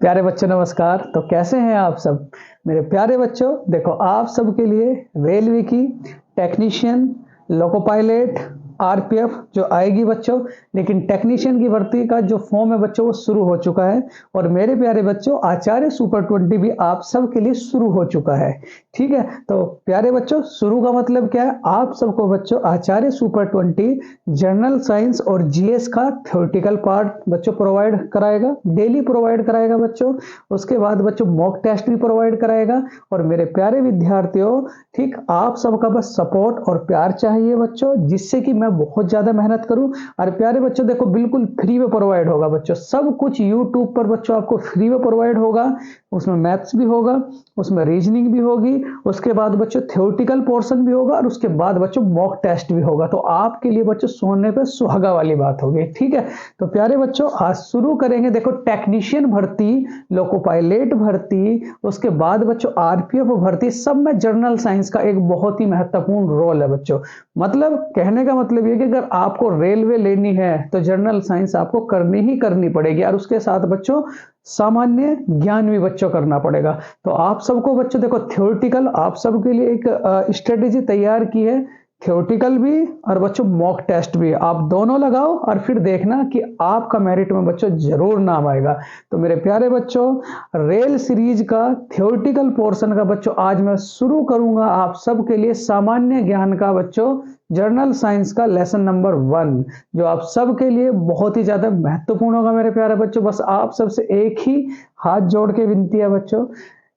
प्यारे बच्चों नमस्कार। तो कैसे हैं आप सब मेरे प्यारे बच्चों। देखो आप सबके लिए रेलवे की टेक्नीशियन, लोको पायलट, आरपीएफ जो आएगी बच्चों, लेकिन टेक्नीशियन की भर्ती का जो फॉर्म है बच्चों वो शुरू हो चुका है। और मेरे प्यारे बच्चों आचार्य सुपर 20 भी आप सबके लिए शुरू हो चुका है। ठीक है, तो प्यारे बच्चों शुरू का मतलब क्या है, आप सबको बच्चों आचार्य सुपर 20 जनरल साइंस और जीएस का थ्योरेटिकल पार्ट बच्चों प्रोवाइड कराएगा, डेली प्रोवाइड कराएगा बच्चों। उसके बाद बच्चों मॉक टेस्ट भी प्रोवाइड कराएगा। और मेरे प्यारे विद्यार्थियों, ठीक आप सबका बस सपोर्ट और प्यार चाहिए बच्चों, जिससे कि मैं बहुत ज्यादा मेहनत करूं। और प्यारे बच्चों देखो बिल्कुल फ्री में प्रोवाइड होगा बच्चों, सब कुछ यूट्यूब पर बच्चों आपको फ्री में प्रोवाइड होगा। उसमें मैथ्स भी होगा, उसमें रीजनिंग भी होगी, उसके बाद बच्चों थ्योरेटिकल पोर्शन भी होगा, और उसके बाद बच्चों मॉक टेस्ट भी होगा। तो आपके लिए बच्चों सोने पे सुहागा वाली बात होगी। ठीक है, तो प्यारे बच्चों आज शुरू करेंगे। देखो टेक्नीशियन भर्ती, लोको पायलट भर्ती, उसके बाद बच्चों आरपीएफ भर्ती, सब में जर्नल साइंस का एक बहुत ही महत्वपूर्ण रोल है बच्चों। मतलब कहने का मतलब ये कि अगर आपको रेलवे लेनी है तो जर्नल साइंस आपको करनी ही करनी पड़ेगी, और उसके साथ बच्चों सामान्य ज्ञान भी बच्चों करना पड़ेगा। तो आप सबको बच्चों देखो थ्योरेटिकल आप सबके लिए एक स्ट्रेटेजी तैयार की है, थ्योरेटिकल भी और बच्चों मॉक टेस्ट भी। आप दोनों लगाओ और फिर देखना कि आपका मेरिट में बच्चों जरूर नाम आएगा। तो मेरे प्यारे बच्चों रेल सीरीज का थ्योरेटिकल पोर्शन का बच्चों आज मैं शुरू करूंगा आप सबके लिए सामान्य ज्ञान का बच्चों जर्नल साइंस का लेसन नंबर 1, जो आप सबके लिए बहुत ही ज्यादा महत्वपूर्ण होगा मेरे प्यारे बच्चों। बस आप सबसे एक ही हाथ जोड़ के विनती है बच्चों,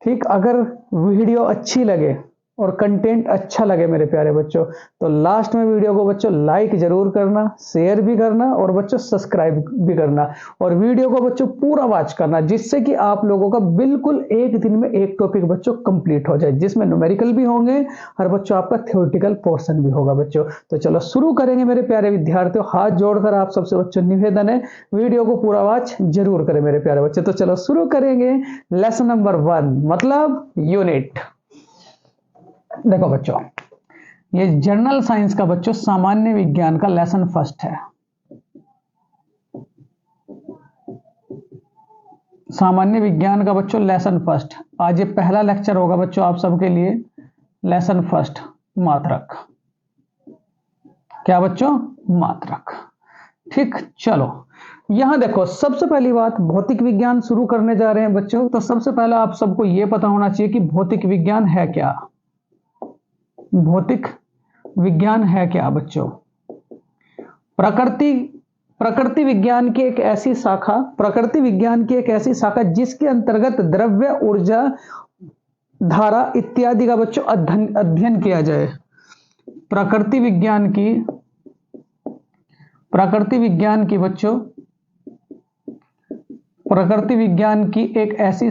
ठीक अगर वीडियो अच्छी लगे और कंटेंट अच्छा लगे मेरे प्यारे बच्चों, तो लास्ट में वीडियो को बच्चों लाइक जरूर करना, शेयर भी करना और बच्चों सब्सक्राइब भी करना, और वीडियो को बच्चों पूरा वॉच करना, जिससे कि आप लोगों का बिल्कुल एक दिन में एक टॉपिक बच्चों कंप्लीट हो जाए, जिसमें न्यूमेरिकल भी होंगे और बच्चों आपका थ्योरेटिकल पोर्शन भी होगा बच्चों। तो चलो शुरू करेंगे मेरे प्यारे विद्यार्थियों। हाथ जोड़कर आप सबसे बच्चों निवेदन है, वीडियो को पूरा वॉच जरूर करें मेरे प्यारे बच्चे। तो चलो शुरू करेंगे लेसन नंबर 1 मतलब यूनिट। देखो बच्चों ये जनरल साइंस का बच्चों सामान्य विज्ञान का लेसन फर्स्ट है। सामान्य विज्ञान का बच्चों लेसन फर्स्ट, आज ये पहला लेक्चर होगा बच्चों आप सबके लिए। लेसन फर्स्ट मात्रक, क्या बच्चों? मात्रक। ठीक चलो यहां देखो सबसे पहली बात भौतिक विज्ञान शुरू करने जा रहे हैं बच्चों। तो सबसे पहला आप सबको यह पता होना चाहिए कि भौतिक विज्ञान है क्या। भौतिक विज्ञान है क्या बच्चों? प्रकृति विज्ञान की एक ऐसी शाखा, प्रकृति विज्ञान की एक ऐसी शाखा जिसके अंतर्गत द्रव्य, ऊर्जा, धारा इत्यादि का बच्चों अध्ययन किया जाए। प्रकृति विज्ञान की बच्चों, प्रकृति विज्ञान की एक ऐसी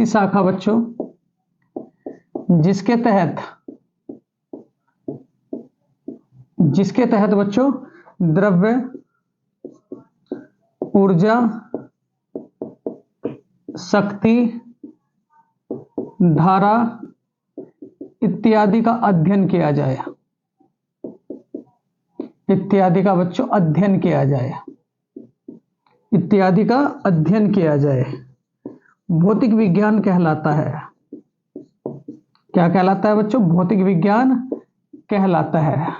शाखा बच्चों जिसके तहत बच्चों द्रव्य, ऊर्जा, शक्ति, धारा इत्यादि का अध्ययन किया जाए। इत्यादि का बच्चों अध्ययन किया जाए। इत्यादि का अध्ययन किया जाए भौतिक विज्ञान कहलाता है। क्या कहलाता है बच्चों? भौतिक विज्ञान कहलाता है।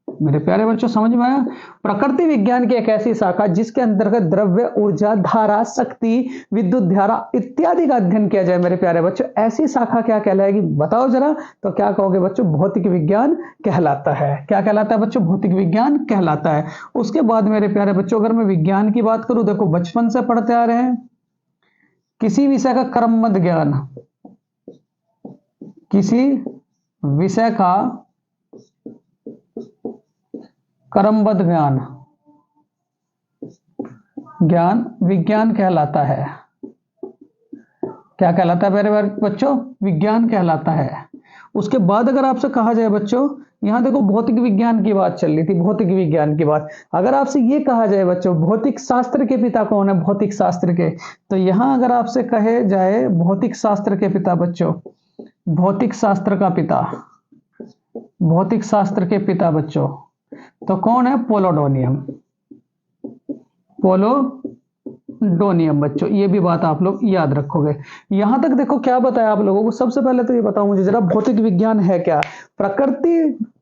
मेरे प्यारे बच्चों समझ में आया? प्रकृति विज्ञान की एक ऐसी शाखा जिसके अंतर्गत द्रव्य, ऊर्जा, धारा, शक्ति, विद्युत धारा इत्यादि का अध्ययन किया जाए। मेरे प्यारे बच्चों ऐसी शाखा क्या कहलाएगी बताओ जरा। तो क्या कहोगे बच्चों? भौतिक विज्ञान कहलाता है। क्या कहलाता है बच्चों? भौतिक विज्ञान कहलाता है। उसके बाद मेरे प्यारे बच्चों अगर मैं विज्ञान की बात करूं, देखो बचपन से पढ़ते आ रहे हैं किसी विषय का क्रमबद्ध ज्ञान, किसी विषय का क्रमबद्ध ज्ञान विज्ञान कहलाता है। क्या कहलाता है मेरे बच्चों? विज्ञान कहलाता है। उसके बाद अगर आपसे कहा जाए बच्चों, यहां देखो भौतिक विज्ञान की बात चल रही थी, भौतिक विज्ञान की बात, अगर आपसे ये कहा जाए बच्चों भौतिक शास्त्र के पिता कौन है? भौतिक शास्त्र के, तो यहां अगर आपसे कहे जाए भौतिक शास्त्र के पिता बच्चों, भौतिक शास्त्र का पिता, भौतिक शास्त्र के पिता बच्चों तो कौन है? पोलोडोनियम। पोलोडोनियम बच्चों, ये भी बात आप लोग याद रखोगे। यहां तक देखो क्या बताया आप लोगों को। सबसे पहले तो ये बताओ मुझे जरा, भौतिक विज्ञान है क्या?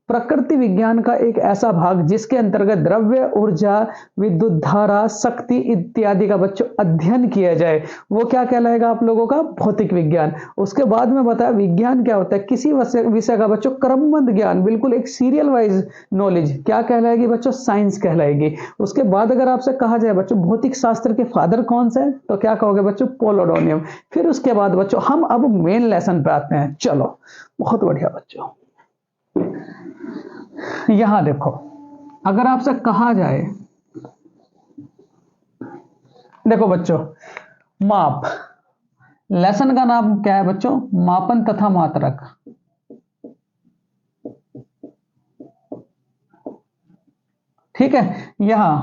प्रकृति विज्ञान का एक ऐसा भाग जिसके अंतर्गत द्रव्य, ऊर्जा, विद्युत धारा, शक्ति इत्यादि का बच्चों अध्ययन किया जाए, वो क्या कहलाएगा आप लोगों का? भौतिक विज्ञान। उसके बाद में बताया विज्ञान क्या होता है? किसी विषय का बच्चों क्रमबद्ध ज्ञान, बिल्कुल एक सीरियल वाइज नॉलेज, क्या कहलाएगी बच्चों? साइंस कहलाएगी। उसके बाद अगर आपसे कहा जाए बच्चों भौतिक शास्त्र के फादर कौन से हैं, तो क्या कहोगे बच्चों? पोलोडोनियम। फिर उसके बाद बच्चों हम अब मेन लेसन पे आते हैं। चलो बहुत बढ़िया बच्चों, यहां देखो अगर आपसे कहा जाए, देखो बच्चों माप, लेसन का नाम क्या है बच्चों? मापन तथा मात्रक। ठीक है, यहां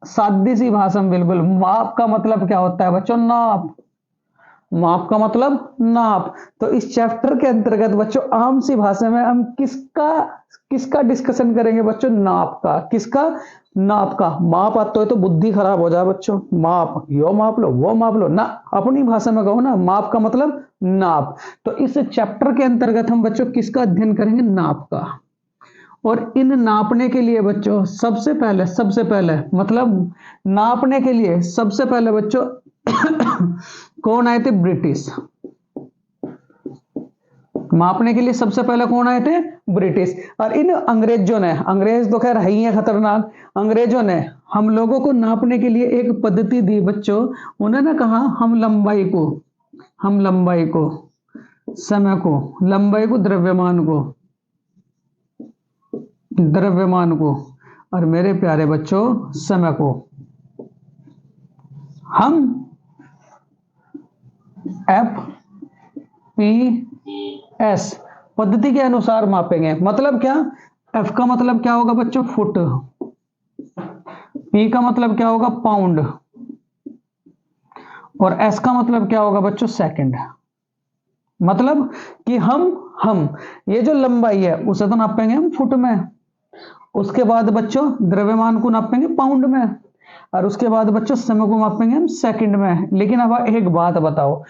सादी सी भाषा में बिल्कुल, माप का मतलब क्या होता है बच्चों? नाप। माप का मतलब नाप। तो इस चैप्टर के अंतर्गत बच्चों आम सी भाषा में हम किसका डिस्कशन करेंगे बच्चों? नाप का। किसका? नाप का। माप आता है तो बुद्धि खराब हो जाए बच्चों, माप यो माप लो वो माप लो ना, अपनी भाषा में कहो ना, माप का मतलब नाप। तो इस चैप्टर के अंतर्गत हम बच्चों किसका अध्ययन करेंगे? नाप का। और इन नापने के लिए बच्चों सबसे पहले मतलब नापने के लिए सबसे पहले बच्चों कौन आए थे? ब्रिटिश। मापने के लिए सबसे पहले कौन आए थे? ब्रिटिश। और इन अंग्रेजों ने, अंग्रेज तो खैर है ही है खतरनाक, अंग्रेजों ने हम लोगों को नापने के लिए एक पद्धति दी बच्चों। उन्होंने कहा हम लंबाई को, समय को, लंबाई को, द्रव्यमान को, और मेरे प्यारे बच्चों समय को हम FPS पद्धति के अनुसार मापेंगे। मतलब क्या? F का मतलब क्या होगा बच्चों? फुट। P का मतलब क्या होगा? पाउंड। और S का मतलब क्या होगा बच्चों? सेकंड। मतलब कि हम ये जो लंबाई है उसे तो नापेंगे हम फुट में, उसके बाद बच्चों द्रव्यमान को नापेंगे पाउंड में, और उसके बाद बच्चों समय को मापेंगे हम सेकंड में। लेकिन अब एक बात बताओ,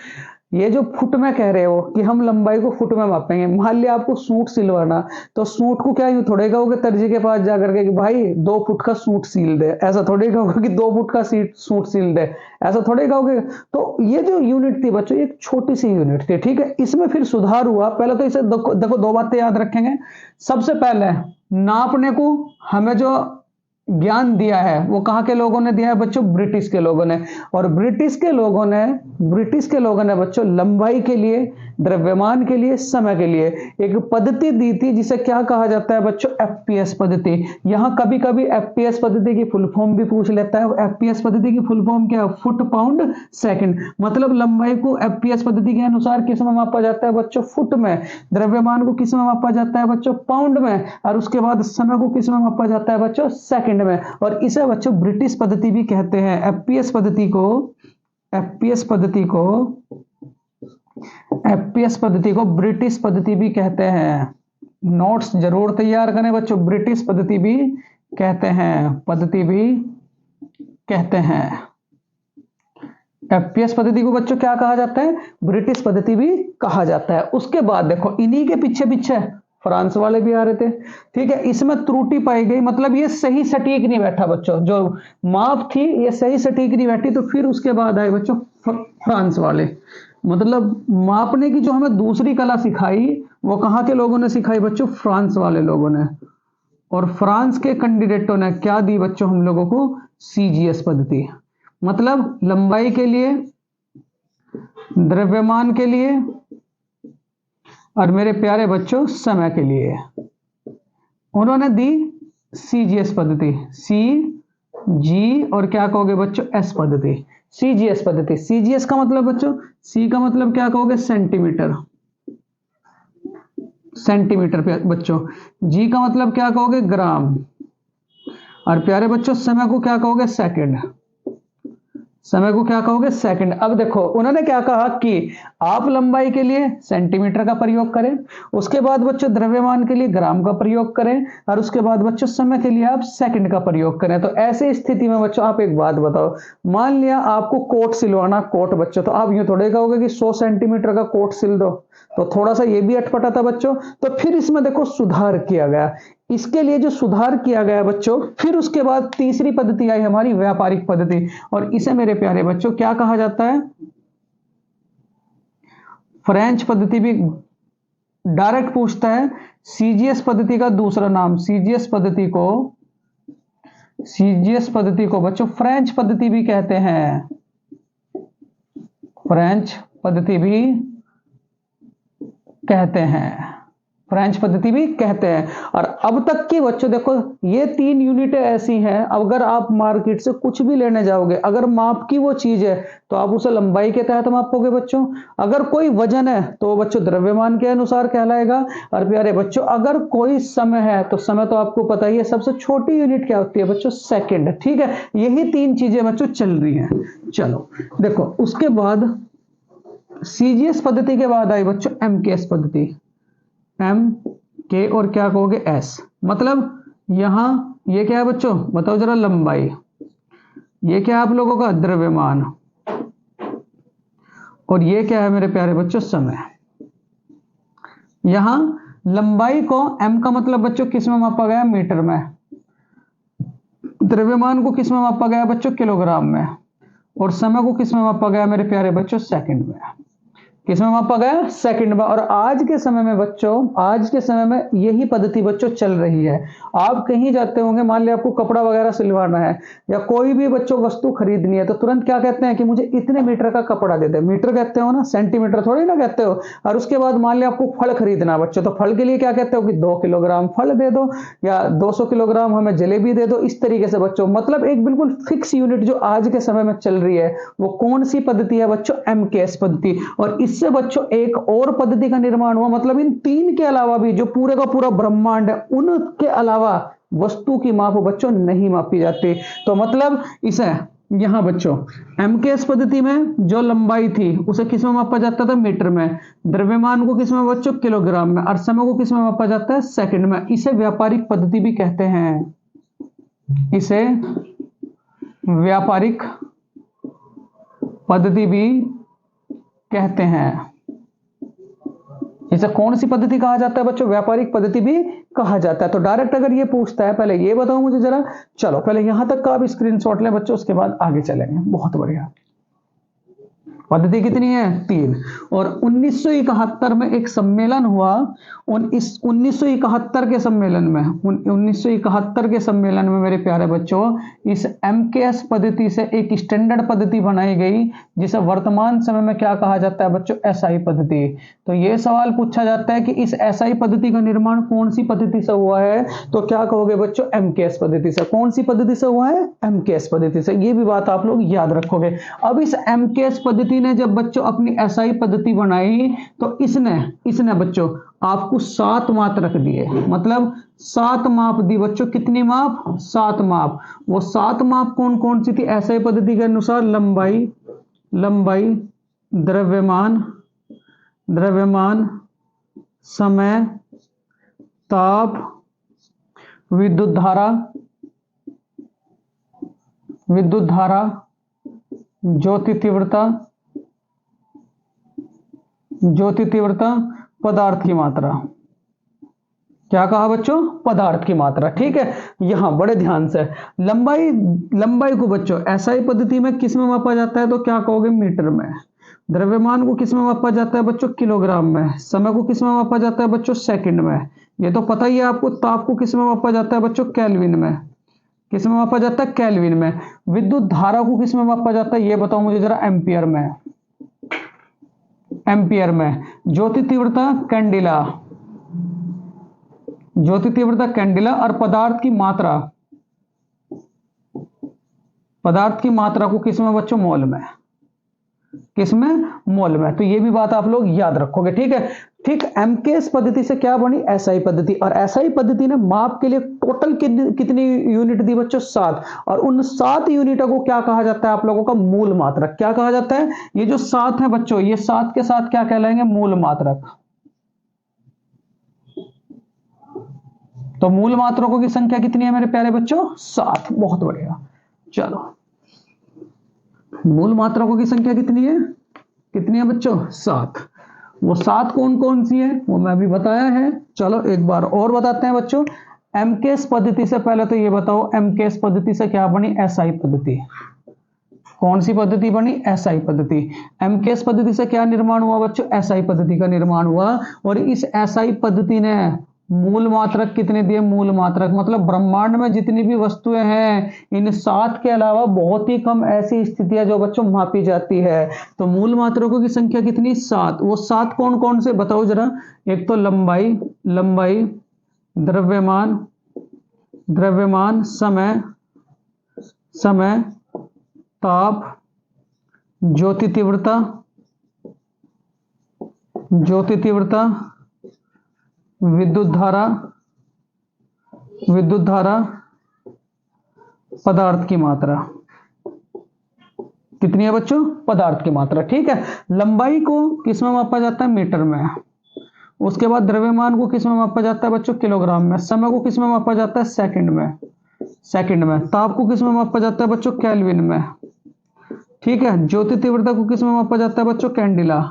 ये जो फुट में कह रहे हो कि हम लंबाई को फुट में मापेंगे, मान लिया आपको सूट सिलवाना, तो सूट को क्या यूं थोड़े कहोगे दर्जी के पास जाकर के कि भाई 2 फुट का सूट सिल दे, ऐसा थोड़े कहोगे कि 2 फुट का सूट सिल दे, ऐसा थोड़े कहोगे। तो ये जो यूनिट थी बच्चों, एक छोटी सी यूनिट थी। ठीक है, इसमें फिर सुधार हुआ। पहले तो इसे देखो 2 बातें याद रखेंगे। सबसे पहले नापने को हमें जो ज्ञान दिया है वो कहां के लोगों ने दिया है बच्चों? ब्रिटिश के लोगों ने। और ब्रिटिश के लोगों ने बच्चों लंबाई के लिए, द्रव्यमान के लिए, समय के लिए एक पद्धति दी थी जिसे क्या कहा जाता है बच्चों? FPS पद्धति। यहां कभी कभी FPS पद्धति की फुल फॉर्म भी पूछ लेता है। FPS पद्धति की फुल फॉर्म क्या है? Foot pound second. मतलब लंबाई को FPS पद्धति के अनुसार किस में मापा जाता है बच्चों? फुट में। द्रव्यमान को किस में मापा जाता है बच्चों? पाउंड में। और उसके बाद समय को किस में मापा जाता है बच्चों? सेकंड में। और इसे बच्चों ब्रिटिश पद्धति भी कहते हैं। FPS पद्धति को ब्रिटिश पद्धति भी कहते हैं। नोट्स जरूर तैयार करें बच्चों, ब्रिटिश पद्धति भी कहते हैं, FPS पद्धति को बच्चों क्या कहा जाता है? ब्रिटिश पद्धति भी कहा जाता है। उसके बाद देखो इन्हीं के पीछे फ्रांस वाले भी आ रहे थे। ठीक है, इसमें त्रुटि पाई गई, मतलब ये सही सटीक नहीं बैठा बच्चों, जो माप थी ये सही सटीक नहीं बैठी। तो फिर उसके बाद आए बच्चों फ्रांस वाले। मतलब मापने की जो हमें दूसरी कला सिखाई वो कहां के लोगों ने सिखाई बच्चों? फ्रांस वाले लोगों ने। और फ्रांस के कैंडिडेटों ने क्या दी बच्चों हम लोगों को? CGS पद्धति। मतलब लंबाई के लिए, द्रव्यमान के लिए, और मेरे प्यारे बच्चों समय के लिए उन्होंने दी CGS पद्धति। CG और क्या कहोगे बच्चों? S पद्धति। CGS पद्धति। CGS का मतलब बच्चों, C का मतलब क्या कहोगे? सेंटीमीटर पे बच्चों। G का मतलब क्या कहोगे? ग्राम। और प्यारे बच्चों समय को क्या कहोगे? सेकंड। समय को क्या कहोगे, सेकंड। अब देखो उन्होंने क्या कहा कि आप लंबाई के लिए सेंटीमीटर का प्रयोग करें, उसके बाद बच्चों द्रव्यमान के लिए ग्राम का प्रयोग करें, और उसके बाद बच्चों समय के लिए आप सेकंड का प्रयोग करें। तो ऐसे स्थिति में बच्चों आप एक बात बताओ, मान लिया आपको कोट सिलवाना, कोट बच्चों, तो आप यूं थोड़े कहोगे कि 100 सेंटीमीटर का कोट सिल दो, तो थोड़ा सा ये भी अटपटा था बच्चों। तो फिर इसमें देखो सुधार किया गया, इसके लिए जो सुधार किया गया बच्चों, फिर उसके बाद तीसरी पद्धति आई हमारी व्यापारिक पद्धति, और इसे मेरे प्यारे बच्चों क्या कहा जाता है, फ्रेंच पद्धति भी डायरेक्ट पूछता है। सीजीएस पद्धति का दूसरा नाम, सीजीएस पद्धति को बच्चों फ्रेंच पद्धति भी कहते हैं, फ्रेंच पद्धति भी कहते हैं, फ्रेंच पद्धति भी कहते हैं। और अब तक की बच्चों देखो ये 3 यूनिटें ऐसी हैं, अगर आप मार्केट से कुछ भी लेने जाओगे, अगर माप की वो चीज है तो आप उसे लंबाई के तहत मापोगे बच्चों, अगर कोई वजन है तो बच्चों द्रव्यमान के अनुसार कहलाएगा, और प्यारे बच्चों अगर कोई समय है तो समय तो आपको पता ही है, सबसे छोटी यूनिट क्या होती है बच्चों, सेकंड। ठीक है, यही 3 चीजें बच्चों चल रही हैं। चलो देखो उसके बाद सीजीएस पद्धति के बाद आई बच्चों एमकेएस पद्धति, एम के और क्या कहोगे एस, मतलब यहां ये क्या है बच्चों, बताओ जरा, लंबाई, ये क्या है आप लोगों का, द्रव्यमान, और ये क्या है मेरे प्यारे बच्चों, समय। यहां लंबाई को एम का मतलब बच्चों किस में मापा गया, मीटर में, द्रव्यमान को किस में मापा गया बच्चों, किलोग्राम में, और समय को किस में मापा गया मेरे प्यारे बच्चों, सेकंड में। किसमें मापा गया, सेकंड में। और आज के समय में बच्चों, आज के समय में यही पद्धति बच्चों चल रही है। आप कहीं जाते होंगे, मान लिया आपको कपड़ा वगैरह सिलवाना है या कोई भी बच्चों वस्तु खरीदनी है, तो तुरंत क्या कहते हैं कि मुझे इतने मीटर का कपड़ा दे दे, मीटर कहते हो ना, सेंटीमीटर थोड़ी ना कहते हो। और उसके बाद मान लिया आपको फल खरीदना है बच्चों, तो फल के लिए क्या कहते हो कि 2 किलोग्राम फल दे दो, या 200 किलोग्राम हमें जलेबी दे दो। इस तरीके से बच्चों मतलब एक बिल्कुल फिक्स यूनिट जो आज के समय में चल रही है, वो कौन सी पद्धति है बच्चों, एमकेएस पद्धति। और इससे बच्चों एक और पद्धति का निर्माण हुआ, मतलब इन 3 के अलावा भी जो पूरे का पूरा ब्रह्मांड है, उनके अलावा वस्तु की माप बच्चों नहीं मापी जाती। तो मतलब इसे यहां बच्चों एमकेएस पद्धति में जो लंबाई थी उसे किस में मापा जाता था, मीटर में, द्रव्यमान को किस में बच्चों, किलोग्राम में, और समय को किस में मापा जाता है, सेकंड में। इसे व्यापारिक पद्धति भी कहते हैं, इसे व्यापारिक पद्धति भी कहते हैं। इसे कौन सी पद्धति कहा जाता है बच्चों, व्यापारिक पद्धति भी कहा जाता है। तो डायरेक्ट अगर ये पूछता है, पहले ये बताओ मुझे जरा, चलो पहले यहां तक का आप स्क्रीनशॉट लें बच्चों, उसके बाद आगे चलेंगे। बहुत बढ़िया, पद्धति कितनी है, 3। और 1971 में एक सम्मेलन हुआ, इस 1971 के सम्मेलन में, 1971 के सम्मेलन में मेरे प्यारे बच्चों इस एमकेएस पद्धति से एक स्टैंडर्ड पद्धति बनाई गई, जिसे वर्तमान समय में क्या कहा जाता है बच्चों, एसआई पद्धति। तो ये सवाल पूछा जाता है कि इस एसआई पद्धति का निर्माण कौन सी पद्धति से हुआ है, तो क्या कहोगे बच्चों, एमकेएस पद्धति से। कौन सी पद्धति से हुआ है, एमकेएस पद्धति से। ये भी बात आप लोग याद रखोगे। अब इस एमकेएस पद्धति ने जब बच्चों अपनी एसआई पद्धति बनाई, तो इसने बच्चों आपको 7 माप रख दिए, मतलब 7 माप दी बच्चों। कितनी माप, 7 माप। वो 7 माप कौन कौन सी थी एसआई पद्धति के अनुसार, लंबाई, द्रव्यमान, समय, ताप, विद्युत धारा, ज्योति तीव्रता, पदार्थ की मात्रा। क्या कहा बच्चों, पदार्थ की मात्रा। ठीक है, यहां बड़े ध्यान से, लंबाई को बच्चों एसआई पद्धति में किस में मापा जाता है, तो क्या कहोगे, मीटर में। द्रव्यमान को किस में मापा जाता है बच्चों, किलोग्राम में। समय को किस में मापा जाता है बच्चों, सेकंड में। ये तो पता ही है आपको। ताप को किस में मापा जाता है बच्चों, केल्विन में। किस में मापा जाता है, केल्विन में। विद्युत धारा को किस में मापा जाता है, ये बताओ मुझे जरा, एम्पियर में। ज्योति तीव्रता कैंडिला, और पदार्थ की मात्रा को किस में बच्चों, मोल में। किसमें? मोल में। तो ये भी बात आप लोग याद रखोगे, ठीक है। ठीक, एमकेएस पद्धति से क्या बनी? एसआई पद्धति। और एसआई पद्धति ने माप के लिए टोटल कितनी यूनिट दी बच्चों? 7। और उन 7 यूनिटों को क्या कहा जाता है आप लोगों का? मूल मात्रक। क्या कहा जाता है? ये जो 7 है बच्चों, ये 7 के साथ क्या कहलाएंगे? मूल मात्रक। तो मूल मात्रकों की संख्या कितनी है मेरे प्यारे बच्चों? 7। बहुत बढ़िया। चलो, मूल मात्रकों की संख्या कितनी है? कितनी है बच्चों? 7। वो 7 कौन कौन सी है वो मैं अभी बताया है। चलो एक बार और बताते हैं बच्चों। एमकेएस पद्धति से पहले तो ये बताओ, एमकेएस पद्धति से क्या बनी? एसआई पद्धति। कौन सी पद्धति बनी? एसआई पद्धति। एमकेएस पद्धति से क्या निर्माण हुआ बच्चों? एसआई पद्धति का निर्माण हुआ। और इस एसआई पद्धति ने मूल मात्रक कितने दिए? मूल मात्रक मतलब ब्रह्मांड में जितनी भी वस्तुएं हैं, इन 7 के अलावा बहुत ही कम ऐसी स्थितियां जो बच्चों मापी जाती है। तो मूल मात्रकों की संख्या कितनी? 7। वो 7 कौन कौन से बताओ जरा। एक तो लंबाई, लंबाई, द्रव्यमान, द्रव्यमान, समय, समय, ताप, ज्योति तीव्रता, ज्योति तीव्रता, विद्युत धारा, विद्युत धारा, पदार्थ की मात्रा। कितनी है बच्चों? पदार्थ की मात्रा, ठीक है। लंबाई को किस में मापा जाता है? मीटर में। उसके बाद द्रव्यमान को किस में मापा जाता है बच्चों? किलोग्राम में। समय को किस में मापा जाता है? सेकंड में, सेकंड में। ताप को किस में मापा जाता है बच्चों? केल्विन में, ठीक है। ज्योति तीव्रता को किस में मापा जाता है बच्चों? कैंडिला।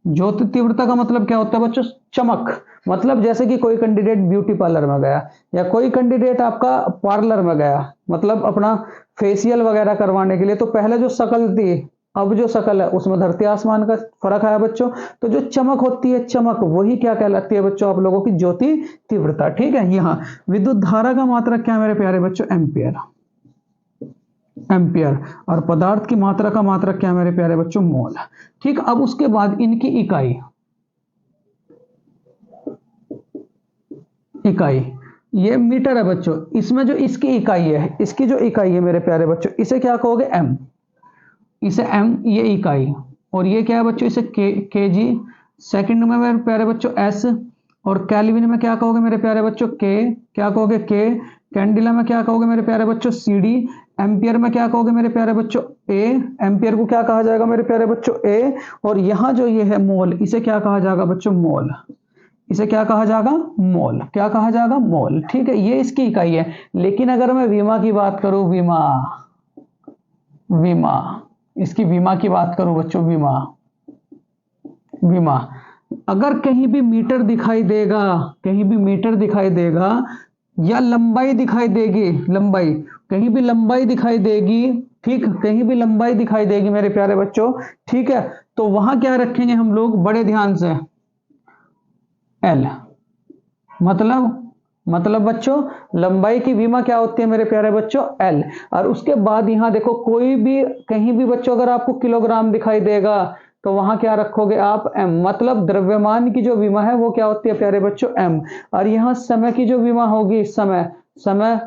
ज्योति तीव्रता का मतलब क्या होता है बच्चों? चमक। मतलब जैसे कि कोई कैंडिडेट ब्यूटी पार्लर में गया, या कोई कैंडिडेट आपका पार्लर में गया, मतलब अपना फेशियल वगैरह करवाने के लिए, तो पहले जो शक्ल थी, अब जो शक्ल है, उसमें धरती आसमान का फर्क है बच्चों। तो जो चमक होती है, चमक, वही क्या कहलाती है बच्चों आप लोगों की? ज्योति तीव्रता, ठीक है। यहाँ विद्युत धारा का मात्रक क्या मेरे प्यारे बच्चों? Ampere, ampere. और पदार्थ की मात्रा का मात्रक क्या मेरे प्यारे बच्चों? मोल, ठीक। अब उसके बाद इनकी इकाई, इकाई ये मीटर है बच्चों। इसमें जो इसकी इकाई है, इसकी जो इकाई है मेरे प्यारे बच्चों, इसे क्या कहोगे? एम। इसे एम, ये इकाई। और ये क्या है बच्चों? इसे केजी। सेकंड में मेरे प्यारे बच्चों एस। और केल्विन में क्या कहोगे मेरे प्यारे बच्चों? के। क्या कहोगे? के। कैंडिला में क्या कहोगे मेरे प्यारे बच्चों? सीडी। एम्पियर में क्या कहोगे मेरे प्यारे बच्चों? ए। एम्पियर को क्या कहा जाएगा मेरे प्यारे बच्चों? ए। और यहां जो ये है मोल, इसे क्या कहा जाएगा बच्चों? मोल। इसे क्या कहा जाएगा? मोल। क्या कहा जाएगा? मोल, ठीक है। ये इसकी इकाई है। लेकिन अगर मैं विमा की बात करूं, विमा, विमा, इसकी विमा की बात करूं बच्चों, विमा, विमा, अगर कहीं भी मीटर दिखाई देगा, कहीं भी मीटर दिखाई देगा, या लंबाई दिखाई देगी, लंबाई, कहीं भी लंबाई दिखाई देगी, ठीक, कहीं भी लंबाई दिखाई देगी मेरे प्यारे बच्चों, ठीक है, तो वहां क्या रखेंगे हम लोग? बड़े ध्यान से, एल। मतलब बच्चों, लंबाई की विमा क्या होती है मेरे प्यारे बच्चों? एल। और उसके बाद यहां देखो, कोई भी कहीं भी बच्चों अगर आपको किलोग्राम दिखाई देगा, तो वहां क्या रखोगे आप? एम। मतलब द्रव्यमान की जो विमा है वो क्या होती है प्यारे बच्चों? एम। और यहां समय की जो विमा होगी, समय, समय,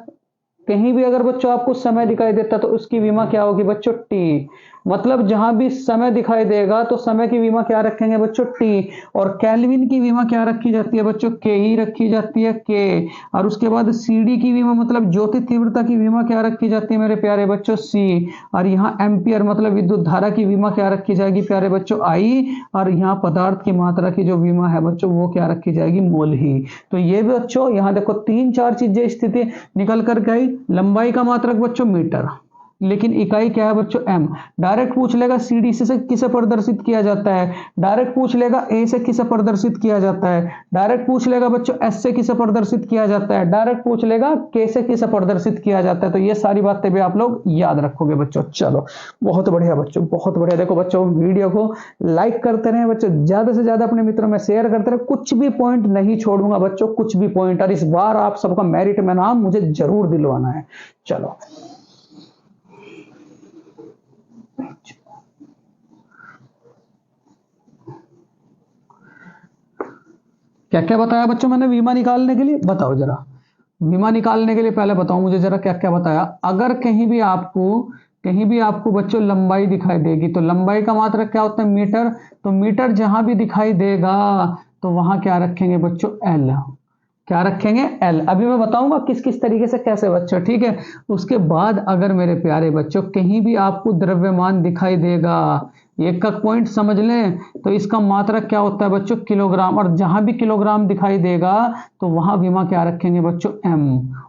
कहीं भी अगर बच्चों आपको समय दिखाई देता तो उसकी विमा क्या होगी बच्चों? टी। मतलब जहां भी समय दिखाई देगा तो समय की विमा क्या रखेंगे बच्चों? टी। और केल्विन की विमा क्या रखी जाती है बच्चों? के ही रखी जाती है, के। और उसके बाद सीडी की विमा मतलब ज्योति तीव्रता की विमा क्या रखी जाती है मेरे प्यारे बच्चों? सी। और यहाँ एम्पियर मतलब विद्युत धारा की विमा क्या रखी जाएगी प्यारे बच्चों? आई। और यहाँ पदार्थ की मात्रा की जो विमा है बच्चों, वो क्या रखी जाएगी? मोल ही। तो ये बच्चों यहाँ देखो 3-4 चीजें स्थिति निकल कर गई। लंबाई का मात्रक बच्चों मीटर, लेकिन इकाई क्या है बच्चों? एम। डायरेक्ट पूछ लेगा सीडी से किसे प्रदर्शित किया जाता है, डायरेक्ट पूछ लेगा ए से किसे प्रदर्शित किया जाता है, डायरेक्ट पूछ लेगा बच्चों एस से किसे प्रदर्शित किया जाता है, डायरेक्ट पूछ लेगा के से किसे प्रदर्शित किया जाता है। तो ये सारी बातें भी आप लोग याद रखोगे बच्चों। चलो बहुत बढ़िया बच्चों, बहुत बढ़िया। देखो बच्चों, वीडियो को लाइक करते रहे बच्चों, ज्यादा से ज्यादा अपने मित्रों में शेयर करते रहे। कुछ भी पॉइंट नहीं छोड़ूंगा बच्चों, कुछ भी पॉइंट। और इस बार आप सबका मेरिट में नाम मुझे जरूर दिलवाना है। चलो, क्या क्या बताया बच्चों मैंने विमा निकालने के लिए? बताओ जरा, विमा निकालने के लिए पहले बताओ मुझे जरा क्या क्या बताया। अगर कहीं भी आपको कहीं भी आपको बच्चों लंबाई दिखाई देगी तो लंबाई का मात्रक क्या होता है मीटर, तो मीटर जहां भी दिखाई देगा तो वहां क्या रखेंगे बच्चों एल, क्या रखेंगे एल। अभी मैं बताऊंगा किस किस तरीके से कैसे बच्चों, ठीक है। उसके बाद अगर मेरे प्यारे बच्चों कहीं भी आपको द्रव्यमान दिखाई देगा, एक का पॉइंट समझ लें, तो इसका मात्रक क्या होता है बच्चों किलोग्राम, और जहां भी किलोग्राम दिखाई देगा तो वहां विमा क्या रखेंगे बच्चों एम।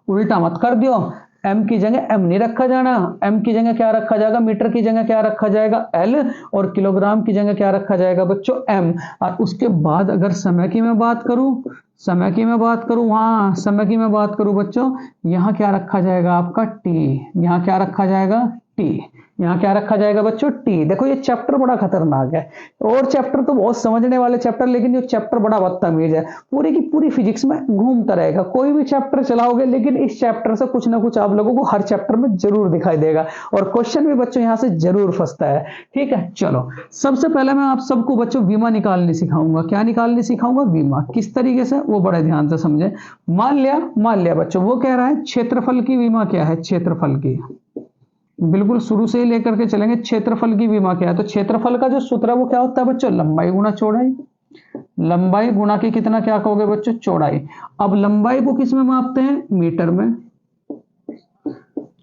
उल्टा मत कर दियो, एम की जगह एम नहीं रखा जाना, एम की जगह क्या रखा जाएगा, मीटर की जगह क्या रखा जाएगा एल, और किलोग्राम की जगह क्या रखा जाएगा बच्चों एम। और उसके बाद अगर समय की मैं बात करूं, समय की मैं बात करूं, वहां समय की मैं बात करूं बच्चों, यहां क्या रखा जाएगा आपका टी, यहां क्या रखा जाएगा टी, यहां क्या रखा जाएगा बच्चों टी। देखो ये चैप्टर बड़ा खतरनाक है, और चैप्टर तो बहुत समझने वाले चैप्टर, लेकिन ये चैप्टर बड़ा बदतमीज है, पूरी की पूरी फिजिक्स में घूमता रहेगा। कोई भी चैप्टर चलाओगे लेकिन इस चैप्टर से कुछ ना कुछ आप लोगों को हर चैप्टर में जरूर दिखाई देगा, और क्वेश्चन भी बच्चों यहां से जरूर फंसता है, ठीक है। चलो सबसे पहले मैं आप सबको बच्चों बीमा निकालनी सिखाऊंगा। क्या निकालनी सिखाऊंगा, बीमा। किस तरीके से, वो बड़े ध्यान से समझे। मान लिया बच्चों वो कह रहा है क्षेत्रफल की बीमा क्या है, क्षेत्रफल की, बिल्कुल शुरू से ही लेकर के चलेंगे। क्षेत्रफल की बीमा क्या है, तो क्षेत्रफल का जो सूत्र है वो क्या होता है बच्चों, लंबाई गुना चौड़ाई, लंबाई गुना के कितना क्या कहोगे बच्चों चौड़ाई। अब लंबाई को किस में मापते हैं, मीटर में,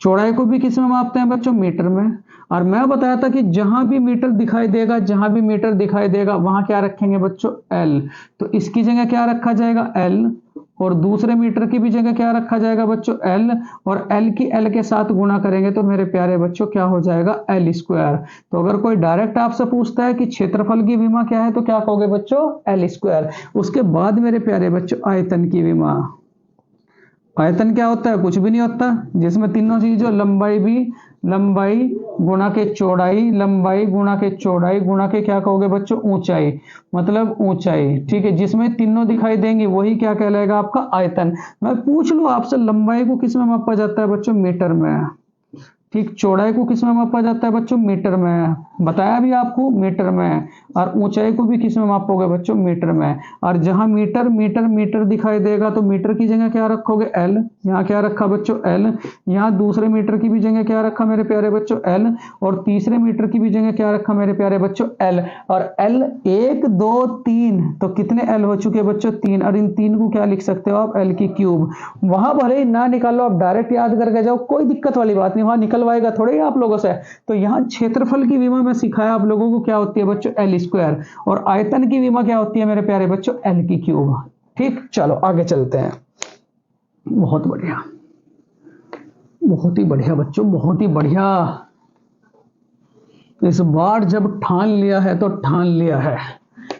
चौड़ाई को भी किस में मापते हैं बच्चों, मीटर में। और मैं बताया था कि जहां भी मीटर दिखाई देगा, जहां भी मीटर दिखाई देगा वहां क्या रखेंगे बच्चों एल, तो इसकी जगह क्या रखा जाएगा एल, और दूसरे मीटर की भी जगह क्या रखा जाएगा बच्चों एल, और एल की एल के साथ गुणा करेंगे तो मेरे प्यारे बच्चों क्या हो जाएगा एल स्क्वायर। तो अगर कोई डायरेक्ट आपसे पूछता है कि क्षेत्रफल की विमा क्या है तो क्या कहोगे बच्चों एल स्क्वायर। उसके बाद मेरे प्यारे बच्चों आयतन की विमा, आयतन क्या होता है, कुछ भी नहीं होता, जिसमें तीनों चीजों लंबाई भी, लंबाई गुणा के चौड़ाई, लंबाई गुणा के चौड़ाई गुणा के क्या कहोगे बच्चों ऊंचाई, मतलब ऊंचाई, ठीक है। जिसमें तीनों दिखाई देंगी वही क्या कहलाएगा आपका आयतन। मैं पूछ लूं आपसे लंबाई को किस में मापा जाता है बच्चों, मीटर में, ठीक। चौड़ाई को किस में मापा जाता है बच्चों, मीटर में, बताया भी आपको मीटर में। और ऊंचाई को भी किस में मापोगे बच्चों, मीटर में। और जहां मीटर मीटर मीटर दिखाई देगा तो मीटर की जगह क्या रखोगे एल, यहां क्या रखा बच्चों एल, यहां दूसरे मीटर की भी जगह क्या रखा मेरे प्यारे बच्चों एल, और तीसरे मीटर की भी जगह क्या रखा मेरे प्यारे बच्चों एल। और एल 1 2 3, तो कितने एल हो चुके बच्चों, 3, और इन 3 को क्या लिख सकते हो आप एल की क्यूब। वहां भले ही ना निकालो, आप डायरेक्ट याद करके जाओ, कोई दिक्कत वाली बात नहीं, वहां निकलवाएगा थोड़े ही आप लोगों से। तो यहां क्षेत्रफल की विमा में सिखाया आप लोगों को क्या होती है बच्चों एल स्क्वायर, और आयतन की विमा क्या होती है मेरे प्यारे बच्चों एल की क्यूब, ठीक। चलो आगे चलते हैं। बहुत बढ़िया, बहुत ही बढ़िया बच्चों, बहुत ही बढ़िया। इस बार जब ठान लिया है तो ठान लिया है,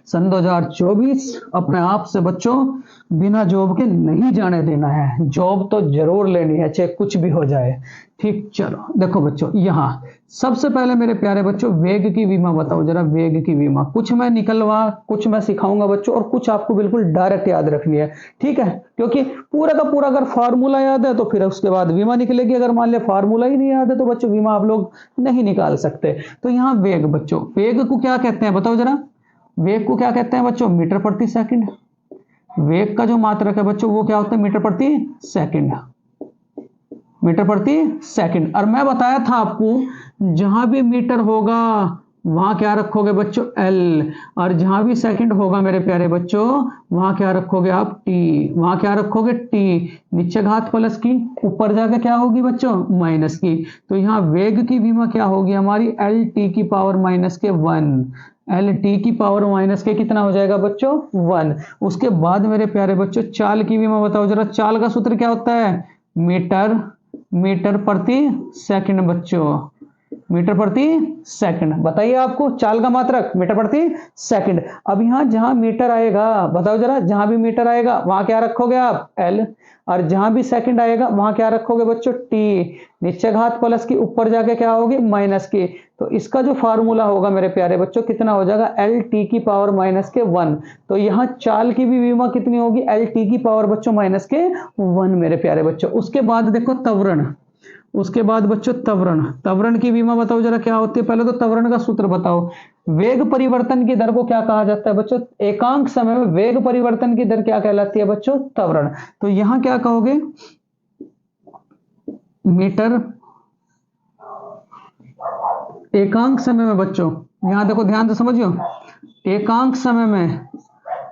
सन 2024 अपने आप से बच्चों बिना जॉब के नहीं जाने देना है, जॉब तो जरूर लेनी है चाहे कुछ भी हो जाए, ठीक। चलो देखो बच्चों, यहां सबसे पहले मेरे प्यारे बच्चों वेग की बीमा बताओ जरा, वेग की बीमा। कुछ मैं निकलवा, कुछ मैं सिखाऊंगा बच्चों, और कुछ आपको बिल्कुल डायरेक्ट याद रखनी है, ठीक है। क्योंकि पूरा का पूरा अगर फार्मूला याद है तो फिर उसके बाद बीमा निकलेगी, अगर मान लिया फार्मूला ही नहीं याद है तो बच्चों बीमा आप लोग नहीं निकाल सकते। तो यहाँ वेग बच्चों, वेग को क्या कहते हैं बताओ जरा, वेग को क्या कहते हैं बच्चों, मीटर प्रति सेकंड। वेग का जो मात्रक है बच्चों वो क्या होता है, मीटर प्रति सेकंड, मीटर प्रति सेकंड। और मैं बताया था आपको जहां भी मीटर होगा वहां क्या रखोगे बच्चों एल, और जहां भी सेकंड होगा मेरे प्यारे बच्चों वहां क्या रखोगे आप टी, वहां क्या रखोगे टी, नीचे घात प्लस की, ऊपर जाकर क्या होगी बच्चों माइनस की। तो यहाँ वेग की बीमा क्या होगी हमारी एल टी की पावर माइनस के 1, एल टी की पावर माइनस के कितना हो जाएगा बच्चों 1। उसके बाद मेरे प्यारे बच्चों चाल की बीमा बताओ जरा, चाल का सूत्र क्या होता है, मीटर, मीटर प्रति सेकंड बच्चों, मीटर प्रति सेकंड। बताइए आपको चाल का मात्रक मीटर प्रति सेकंड। अब यहां जहां मीटर आएगा बताओ जरा, जहां भी मीटर आएगा वहां क्या रखोगे आप एल, और जहां भी सेकंड आएगा वहां क्या रखोगे बच्चों टी, नीचे घात प्लस की, ऊपर जाके क्या होगी माइनस की। तो इसका जो फार्मूला होगा मेरे प्यारे बच्चों कितना हो जाएगा एल टी की पावर माइनस के 1। तो यहाँ चाल की भी बीमा कितनी होगी एल टी की पावर बच्चों माइनस के 1 मेरे प्यारे बच्चों। उसके बाद देखो त्वरण, उसके बाद बच्चों त्वरण, त्वरण की बीमा बताओ जरा क्या होती है, पहले तो त्वरण का सूत्र बताओ। वेग परिवर्तन की दर को क्या कहा जाता है बच्चों, एकांक समय में वेग परिवर्तन की दर क्या कहलाती है बच्चों त्वरण। तो यहां क्या कहोगे मीटर एकांक समय में बच्चों, यहां देखो ध्यान से समझियो, एकांक समय में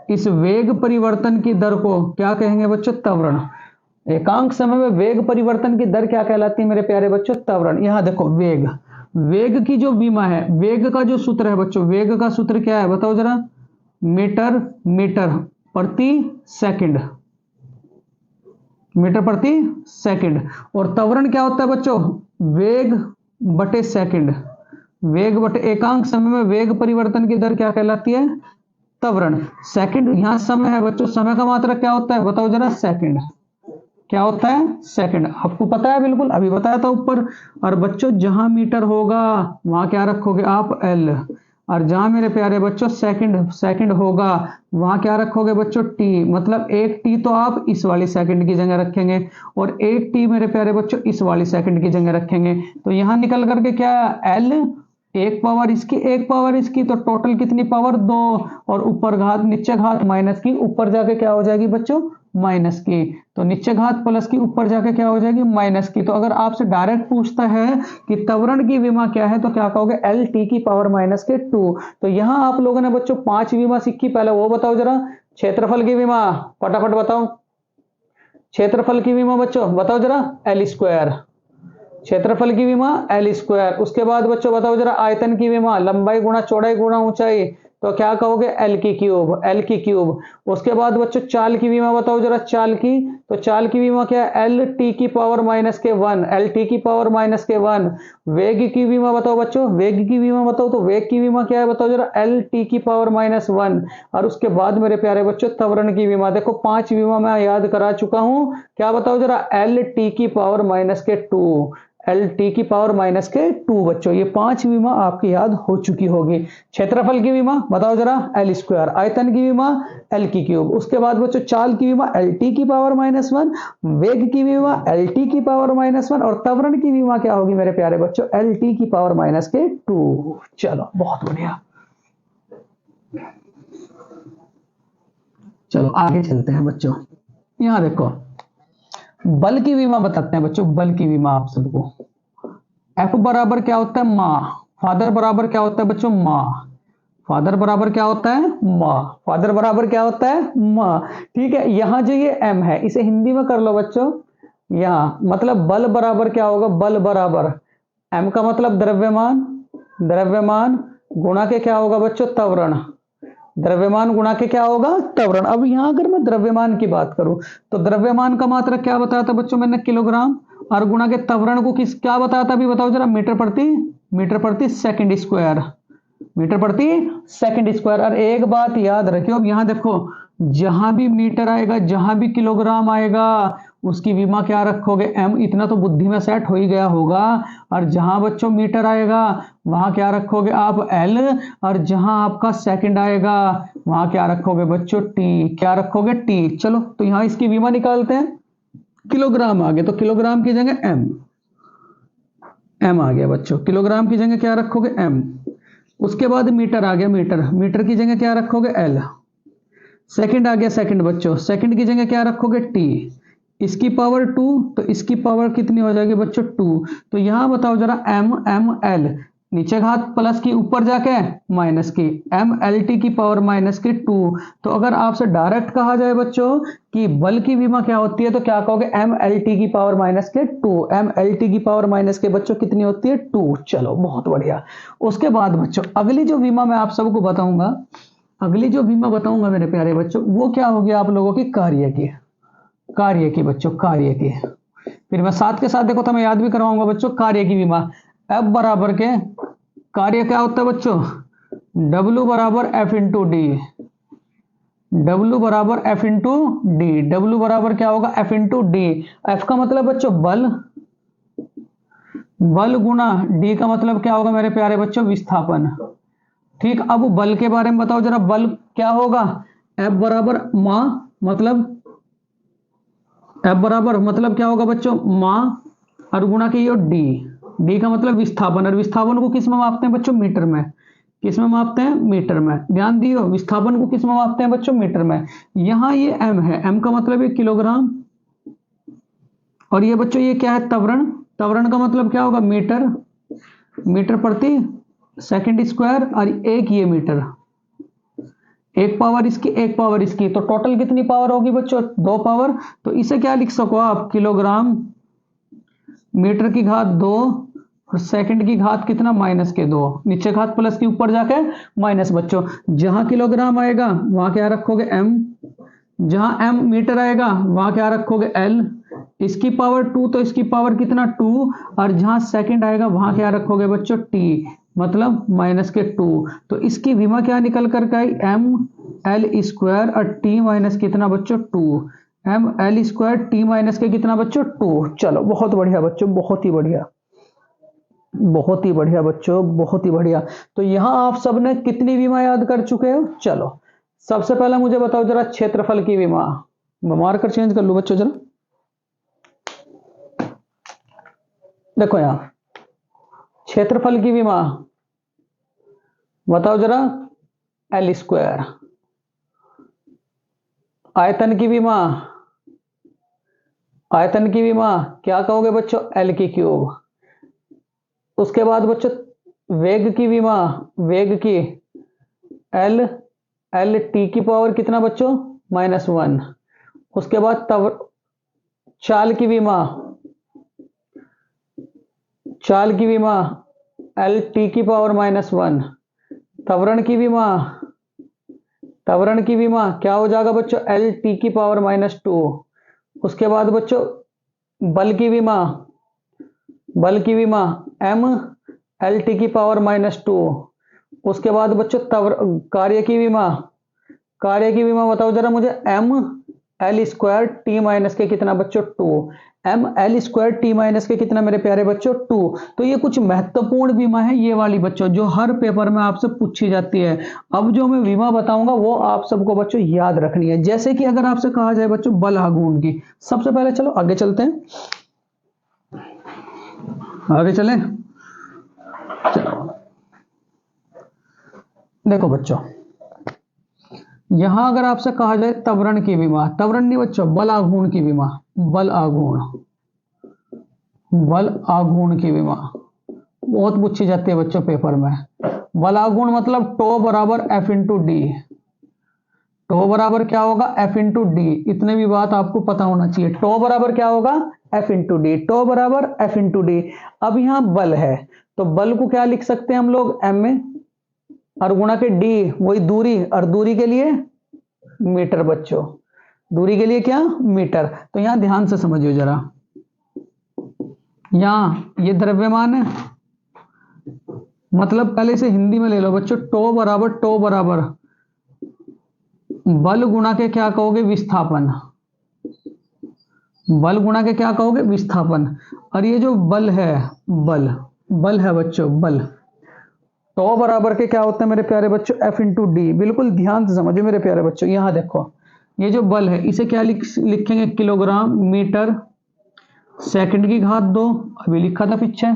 इस वेग परिवर्तन की दर को क्या कहेंगे बच्चों? त्वरण। एकांक समय में वेग परिवर्तन की दर क्या कहलाती है मेरे प्यारे बच्चों? त्वरण। यहां देखो वेग, वेग की जो विमा है, वेग का जो सूत्र है बच्चों, वेग का सूत्र क्या है बताओ जरा? मीटर मीटर प्रति सेकंड, मीटर प्रति सेकंड। और त्वरण क्या होता है बच्चों? वेग बटे सेकंड, वेग बटे, एकांक समय में वेग परिवर्तन की दर क्या कहलाती है? त्वरण। सेकंड, यहां समय है बच्चों, समय का मात्रक क्या होता है बताओ जरा? सेकंड। क्या होता है? सेकंड। आपको पता है, बिल्कुल अभी बताया था ऊपर। और बच्चों जहां मीटर होगा वहां क्या रखोगे आप? एल। और जहां मेरे प्यारे बच्चों सेकंड, सेकंड होगा वहां क्या रखोगे बच्चों? टी। मतलब एक टी तो आप इस वाली सेकंड की जगह रखेंगे और एक टी मेरे प्यारे बच्चों इस वाली सेकंड की जगह रखेंगे। तो यहां निकल करके क्या? एल एक पावर इसकी, एक पावर इसकी, तो टोटल कितनी पावर? 2। और ऊपर घात नीचे घात माइनस की, ऊपर जाके क्या हो जाएगी बच्चों? माइनस की। तो नीचे घात प्लस की, ऊपर जाके क्या हो जाएगी? माइनस की। तो अगर आपसे डायरेक्ट पूछता है कि त्वरण की विमा क्या है तो क्या कहोगे? एल टी की पावर माइनस के 2। तो यहां आप लोगों ने बच्चों 5 विमा सीखी, पहले वो बताओ जरा। क्षेत्रफल की विमा फटाफट बताओ, क्षेत्रफल की विमा बच्चों बताओ जरा? L square. क्षेत्रफल की विमा एल स्क्वायर। उसके बाद बच्चों बताओ जरा आयतन की विमा, लंबाई गुणा चौड़ाई गुणा ऊंचाई, तो क्या कहोगे? एल की क्यूब, एल की क्यूब। उसके बाद बच्चों चाल की विमा बताओ जरा? चाल की, तो चाल की विमा क्या है? एल टी की पावर माइनस के 1, एल टी की पावर माइनस के 1। वेग की विमा बताओ बच्चों? वेग की विमा बताओ, तो वेग की विमा क्या है बताओ जरा? एल टी की पावर माइनस 1। और उसके बाद मेरे प्यारे बच्चों त्वरण की विमा, देखो 5 विमा मैं याद करा चुका हूं, क्या बताओ जरा? एल टी की पावर माइनस के 2, एल टी की पावर माइनस के 2 बच्चों। ये 5 विमा आपकी याद हो चुकी होगी। क्षेत्रफल की विमा बताओ जरा? L square. आयतन की विमा एल की क्यूब। उसके बाद बच्चों चाल की विमा एल टी की पावर माइनस 1, वेग की विमा एल टी की पावर माइनस 1, और त्वरण की विमा क्या होगी मेरे प्यारे बच्चों? एल टी की पावर माइनस के 2। चलो बहुत बढ़िया, चलो आगे चलते हैं बच्चों। यहां देखो बल की विमा बताते हैं बच्चों, बल की विमा आप सबको। एफ बराबर क्या होता है? माँ। फादर बराबर क्या होता है बच्चों? माँ। फादर बराबर क्या होता है? माँ। फादर बराबर क्या होता है? माँ। ठीक है, यहां जो ये एम है इसे हिंदी में कर लो बच्चों। यहां मतलब बल बराबर क्या होगा? बल बराबर एम का मतलब द्रव्यमान, द्रव्यमान गुणा के क्या होगा बच्चों? त्वरण। द्रव्यमान गुणा के क्या होगा? त्वरण। अब यहां अगर मैं द्रव्यमान की बात करूं तो द्रव्यमान का मात्रक क्या बताया था बच्चों मैंने? किलोग्राम। और गुणा के त्वरण को किस क्या बताया था अभी बताओ जरा? मीटर प्रति सेकंड स्क्वायर, मीटर प्रति सेकंड स्क्वायर। और एक बात याद रखियो, अब यहां देखो जहां भी मीटर आएगा, जहां भी किलोग्राम आएगा, उसकी विमा क्या रखोगे? एम। इतना तो बुद्धि में सेट हो ही गया होगा। और जहां बच्चों मीटर आएगा वहां क्या रखोगे आप? एल। और जहां आपका सेकंड आएगा वहां क्या रखोगे बच्चों? टी। क्या रखोगे? टी। चलो तो यहां इसकी विमा निकालते हैं। किलोग्राम आ गए तो किलोग्राम की जगह एम, एम आ गया बच्चों। किलोग्राम की जगह क्या रखोगे? एम। उसके बाद मीटर आ गया, मीटर, मीटर की जगह क्या रखोगे? एल। सेकंड आ गया, सेकंड बच्चों, सेकंड की जगह क्या रखोगे? टी। इसकी पावर 2, तो इसकी पावर कितनी हो जाएगी बच्चों? 2। तो यहां बताओ जरा एम, एम एल, नीचे घात प्लस की, ऊपर जाके माइनस की, एम एल टी की पावर माइनस की 2। तो अगर आपसे डायरेक्ट कहा जाए बच्चों कि बल की विमा क्या होती है तो क्या कहोगे? एम एल टी की पावर माइनस के 2। एम एल टी की पावर माइनस के बच्चों कितनी होती है? 2। चलो बहुत बढ़िया। उसके बाद बच्चों अगली जो विमा मैं आप सबको बताऊंगा, अगली जो विमा बताऊंगा मेरे प्यारे बच्चों, वो क्या होगी आप लोगों की? कार्य की, कार्य की बच्चों, कार्य की। फिर मैं साथ के साथ देखो तो मैं याद भी करवाऊंगा बच्चों कार्य की विमा। एफ बराबर के कार्य क्या होता है बच्चों? डब्ल्यू बराबर एफ इंटू डी, डब्ल्यू बराबर एफ इंटू डी। डब्ल्यू बराबर क्या होगा? F into D. एफ का मतलब बच्चों बल, बल गुना डी का मतलब क्या होगा मेरे प्यारे बच्चों? विस्थापन। ठीक, अब बल के बारे में बताओ जरा, बल क्या होगा? एफ बराबर मां, मतलब एफ बराबर मतलब क्या होगा बच्चों? मां, और गुणा के डी। डी का मतलब विस्थापन, और विस्थापन को किस में मापते हैं बच्चों? मीटर में। किस में मापते हैं? मीटर में। ध्यान दियो, विस्थापन को किस में मापते हैं बच्चों? मीटर में। यहां ये एम है, एम का मतलब ये किलोग्राम, और ये बच्चों ये क्या है? त्वरण। त्वरण का मतलब क्या होगा? मीटर। मीटर प्रति सेकंड स्क्वायर, और एक ये मीटर, एक पावर इसकी एक पावर इसकी, तो टोटल कितनी पावर होगी बच्चों? 2 पावर। तो इसे क्या लिख सको आप? किलोग्राम मीटर की घात 2 और सेकंड की घात कितना? -2। नीचे घात प्लस की, ऊपर जाके माइनस। बच्चों जहां किलोग्राम आएगा वहां क्या रखोगे? m। जहां m मीटर आएगा वहां क्या रखोगे? l। इसकी पावर 2 तो इसकी पावर कितना? 2। और जहां सेकंड आएगा वहां क्या रखोगे बच्चों? t, मतलब -2। तो इसकी विमा क्या निकल करके आई? m l स्क्वायर और t माइनस कितना बच्चों? 2। m l square t minus के कितना बच्चों? 2। चलो बहुत बढ़िया बच्चों, बहुत ही बढ़िया, बहुत ही बढ़िया बच्चों, बहुत ही बढ़िया। तो यहां आप सबने कितनी विमा याद कर चुके हो? चलो सबसे पहले मुझे बताओ जरा क्षेत्रफल की विमा। मैं मार्कर चेंज कर लूं बच्चों जरा। देखो यहां क्षेत्रफल की विमा बताओ जरा, एल स्क्वायर। आयतन की विमा, आयतन की विमा क्या कहोगे बच्चों? एल की क्यूब। उसके बाद बच्चों वेग की विमा, वेग की एल, एल टी की पावर कितना बच्चों? -1। उसके बाद तब चाल की विमा, चाल की विमा एल टी की पावर -1। त्वरण की विमा, त्वरण की विमा क्या हो जाएगा बच्चों? एल टी की पावर -2। उसके बाद बच्चों बल की विमा, बल की विमा एम एल टी की पावर -2। उसके बाद बच्चों कार्य की विमा, कार्य की विमा बताओ जरा मुझे, M L square T minus के कितना बच्चों? 2। M L square T minus के कितना मेरे प्यारे बच्चों? 2। तो ये कुछ महत्वपूर्ण विमा है ये वाली बच्चों, जो हर पेपर में आपसे पूछी जाती है। अब जो मैं विमा बताऊंगा वो आप सबको बच्चों याद रखनी है। जैसे कि अगर आपसे कहा जाए बच्चों बल आघूर्ण की, सबसे पहले चलो आगे चलते हैं, आगे चलें। चलो देखो बच्चों, यहां अगर आपसे कहा जाए त्वरण की विमा, त्वरण नहीं बच्चों, बल आघूर्ण की विमा, बल आघूर्ण, बल आघूर्ण की विमा बहुत पूछी जाती है बच्चों पेपर में। बल आघूर्ण मतलब टो बराबर एफ इंटू डी। टो बराबर क्या होगा? F into D. इतने भी बात आपको पता होना चाहिए। टो बराबर क्या होगा? F into D. टो बराबर एफ इंटू डी। अब यहां बल है तो बल को क्या लिख सकते हैं हम लोग? एम में, और गुणा के डी, वही दूरी, और दूरी के लिए मीटर बच्चों, दूरी के लिए क्या? मीटर। तो यहां ध्यान से समझिए जरा, यहां ये द्रव्यमान है, मतलब पहले से हिंदी में ले लो बच्चों, टो बराबर, टो बराबर बल गुणा के क्या कहोगे? विस्थापन। बल गुणा के क्या कहोगे? विस्थापन। और ये जो बल है, बल, बल है बच्चों, बल, टो बराबर के क्या होते हैं मेरे प्यारे बच्चों? F into D. बिल्कुल ध्यान से समझो मेरे प्यारे बच्चों। यहां देखो ये जो बल है इसे क्या लिखेंगे? किलोग्राम मीटर सेकंड की घात 2, अभी लिखा था पीछे।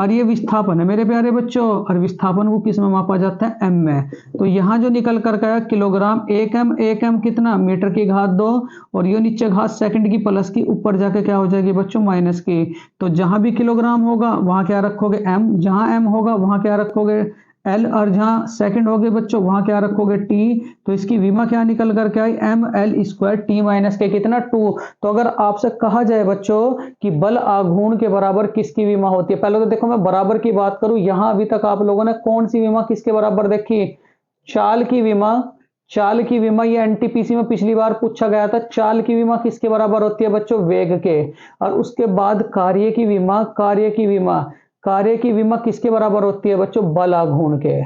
और ये विस्थापन है मेरे प्यारे बच्चों, और विस्थापन को किस में मापा जाता है? एम में। तो यहां जो निकल कर आया किलोग्राम, एक एम कितना? मीटर की घात 2, और ये नीचे घात सेकंड की प्लस की, ऊपर जाके क्या हो जाएगी बच्चों? माइनस की। तो जहां भी किलोग्राम होगा वहां क्या रखोगे? एम। जहां एम होगा वहां क्या रखोगे? एल। और जहां सेकंड हो गए बच्चों वहां क्या रखोगे? टी। तो इसकी विमा क्या निकल करके आई? M L square T minus के कितना? 2। तो अगर आपसे कहा जाए बच्चों कि बल आघूर्ण के बराबर किसकी विमा होती है, पहले तो देखो मैं बराबर की बात करूं, यहां अभी तक आप लोगों ने कौन सी विमा किसके बराबर देखी? चाल की विमा। चाल की विमा ये एनटीपीसी में पिछली बार पूछा गया था। चाल की विमा किसके बराबर होती है बच्चों? वेग के। और उसके बाद कार्य की विमा, कार्य की विमा, कार्य की विमा किसके बराबर होती है बच्चों? बल आघूर्ण के।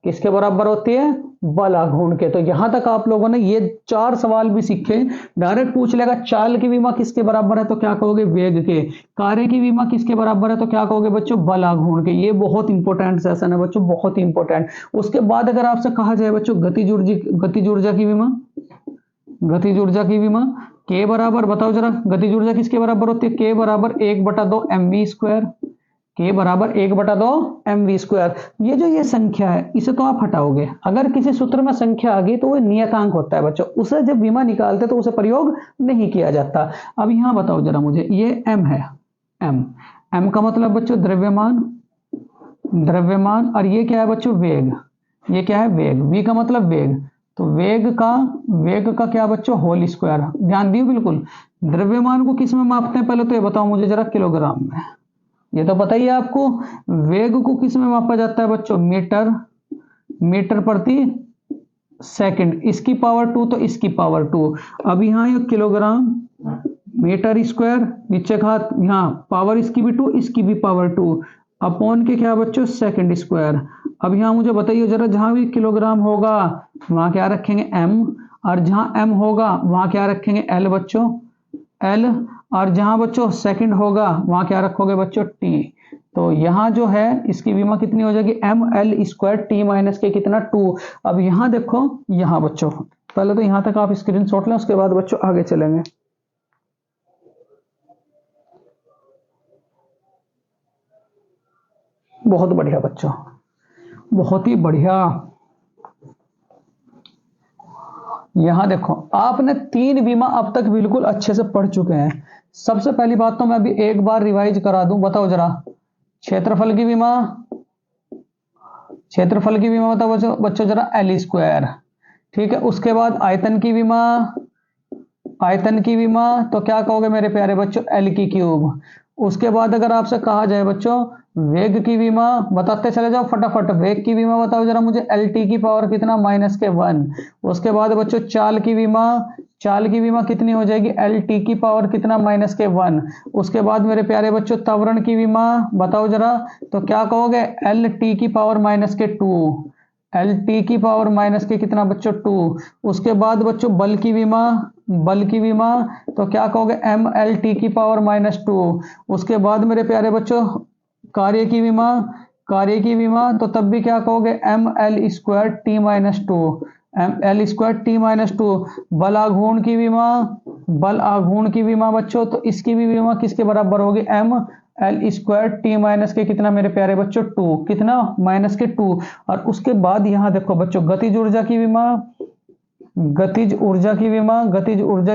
किसके बराबर होती है? बल आघूर्ण के। तो यहां तक आप लोगों ने ये 4 सवाल भी सीखे। डायरेक्ट पूछ लेगा चाल की विमा किसके बराबर है तो क्या कहोगे? वेग के। कार्य की विमा किसके बराबर है तो क्या कहोगे बच्चों? बल आघूर्ण के। ये बहुत इंपॉर्टेंट सेशन है बच्चों, बहुत ही इंपॉर्टेंट। उसके बाद अगर आपसे कहा जाए बच्चों गतिज ऊर्जा की विमा, गतिज ऊर्जा की विमा के बराबर, बताओ जरा गतिज ऊर्जा किसके बराबर होती है? के बराबर 1/2 mv स्क्वायर। के बराबर 1/2 mv स्क्वायर। ये जो ये संख्या है इसे तो आप हटाओगे, अगर किसी सूत्र में संख्या आ गई तो वो नियतांक होता है बच्चों, उसे जब विमा निकालते तो उसे प्रयोग नहीं किया जाता। अब यहां बताओ जरा मुझे, ये m है, m, m का मतलब बच्चों द्रव्यमान, द्रव्यमान, और ये क्या है बच्चों, वेग। ये क्या है, वेग। v का मतलब वेग, तो वेग का क्या बच्चों, होल स्क्वायर। ध्यान दियो बिल्कुल। द्रव्यमान को किस में मापते हैं, पहले तो ये बताओ मुझे जरा, किलोग्राम में। ये तो पता ही है आपको। वेग को किस में मापा जाता है बच्चों, मीटर प्रति सेकंड। इसकी पावर 2 तो इसकी पावर 2। अब यहाँ ये किलोग्राम मीटर स्क्वायर, नीचे का यहाँ पावर इसकी भी 2, इसकी भी पावर 2, अपॉन के क्या बच्चों, सेकंड स्क्वायर। अब यहाँ मुझे बताइए जरा, जहां भी किलोग्राम होगा वहां क्या रखेंगे, m, और जहां m होगा वहां क्या रखेंगे, l बच्चों, l, और जहां बच्चों सेकंड होगा वहां क्या रखोगे बच्चों, t। तो यहां जो है इसकी विमा कितनी हो जाएगी, m l square t minus के कितना, 2। अब यहां देखो, यहां बच्चों पहले तो यहां तक आप स्क्रीनशॉट लें, उसके बाद बच्चों आगे चलेंगे। बहुत बढ़िया बच्चों, बहुत ही बढ़िया। यहां देखो, आपने 3 बीमा अब तक बिल्कुल अच्छे से पढ़ चुके हैं। सबसे पहली बात तो मैं अभी एक बार रिवाइज करा दूं, बताओ जरा, क्षेत्रफल की बीमा, बताओ बच्चों जरा, एल स्क्वायर। ठीक है, उसके बाद आयतन की बीमा, तो क्या कहोगे मेरे प्यारे बच्चों, एल की क्यूब। उसके बाद अगर आपसे कहा जाए बच्चों वेग की बीमा, बताते चले जाओ फटाफट, वेग की बीमा बताओ जरा मुझे, एल टी की पावर कितना, -1। उसके बाद बच्चों चाल की बीमा कितनी हो जाएगी, एल टी की पावर कितना, -1। उसके बाद मेरे प्यारे बच्चों त्वरण की बीमा बताओ जरा, तो क्या कहोगे, एल टी की पावर -2, एल टी की पावर माइनस के कितना बच्चों, 2। उसके बाद बच्चों बल की बीमा, तो क्या कहोगे, एम एल टी की पावर -2। उसके बाद मेरे प्यारे बच्चों कार्य की बीमा, तो तब भी क्या कहोगे, M L square T -2, M L square T -2। बल आघूर्ण की बीमा बच्चों, तो इसकी भी बीमा किसके बराबर होगी, M L square T minus के कितना मेरे प्यारे बच्चों, 2, कितना, -2। और उसके बाद यहां देखो बच्चों गतिज ऊर्जा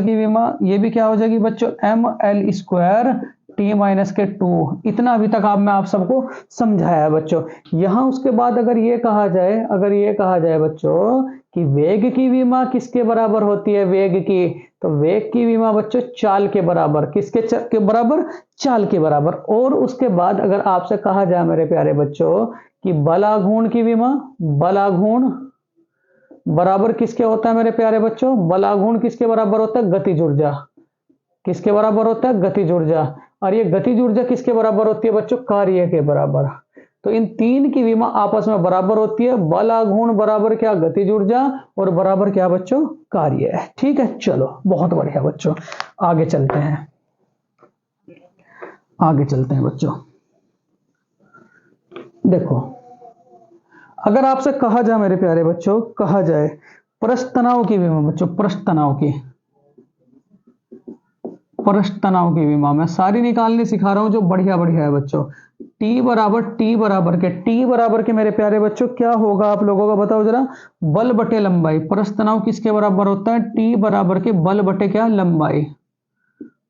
की बीमा, ये भी क्या हो जाएगी बच्चों, M L square T minus के 2। इतना अभी तक आप सबको समझाया है बच्चों। यहां उसके बाद अगर ये कहा जाए बच्चों कि वेग की बीमा किसके बराबर होती है, तो वेग की बीमा बच्चों चाल के बराबर, के बराबर, चाल के बराबर। और उसके बाद अगर आपसे कहा जाए मेरे प्यारे बच्चों कि बल आघूर्ण की बीमा, बराबर किसके होता है मेरे प्यारे बच्चों, बल आघूर्ण किसके बराबर होता है, गतिज ऊर्जा। किसके बराबर होता है, गतिज ऊर्जा। और ये गतिज ऊर्जा किसके बराबर होती है बच्चों, कार्य के बराबर। तो इन 3 की विमा आपस में बराबर होती है, बल आघूर्ण बराबर क्या, गतिज ऊर्जा, और बराबर क्या बच्चों, कार्य है। ठीक है, चलो बहुत बढ़िया बच्चों, आगे चलते हैं बच्चों। देखो, अगर आपसे कहा जाए मेरे प्यारे बच्चों, पृष्ठ तनाव की बीमा बच्चों, पृष्ठ तनाव की बीमा मैं सारी निकालने सिखा रहा हूं जो बढ़िया है बच्चों। T बराबर के मेरे प्यारे बच्चों क्या होगा आप लोगों का, बताओ जरा, बल बटे लंबाई। पृष्ठ तनाव किसके बराबर होता है, T बराबर के बल बटे क्या, लंबाई।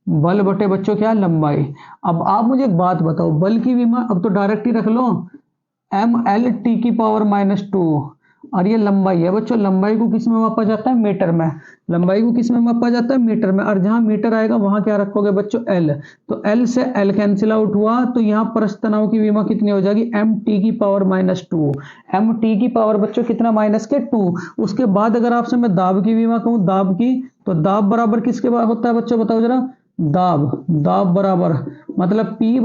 बल बटे बच्चों क्या, लंबाई। अब आप मुझे एक बात बताओ, बल की बीमा अब तो डायरेक्ट ही रख लो, एम एल टी की पावर -2। और ये लंबाई है बच्चों, लंबाई को किस में मापा जाता है, मीटर में। मीटर में, और जहां मीटर आएगा वहां क्या रखोगे बच्चों, एल। तो एल से एल कैंसिल आउट हुआ, तो यहाँ पृष्ठ तनाव की बीमा कितनी हो जाएगी, एम टी की पावर -2। एम टी की पावर बच्चों कितना, -2। उसके बाद अगर आपसे मैं दाब की बीमा कहूं, तो दाब बराबर किसके होता है बच्चों, बताओ जरा, दाब बराबर मतलब P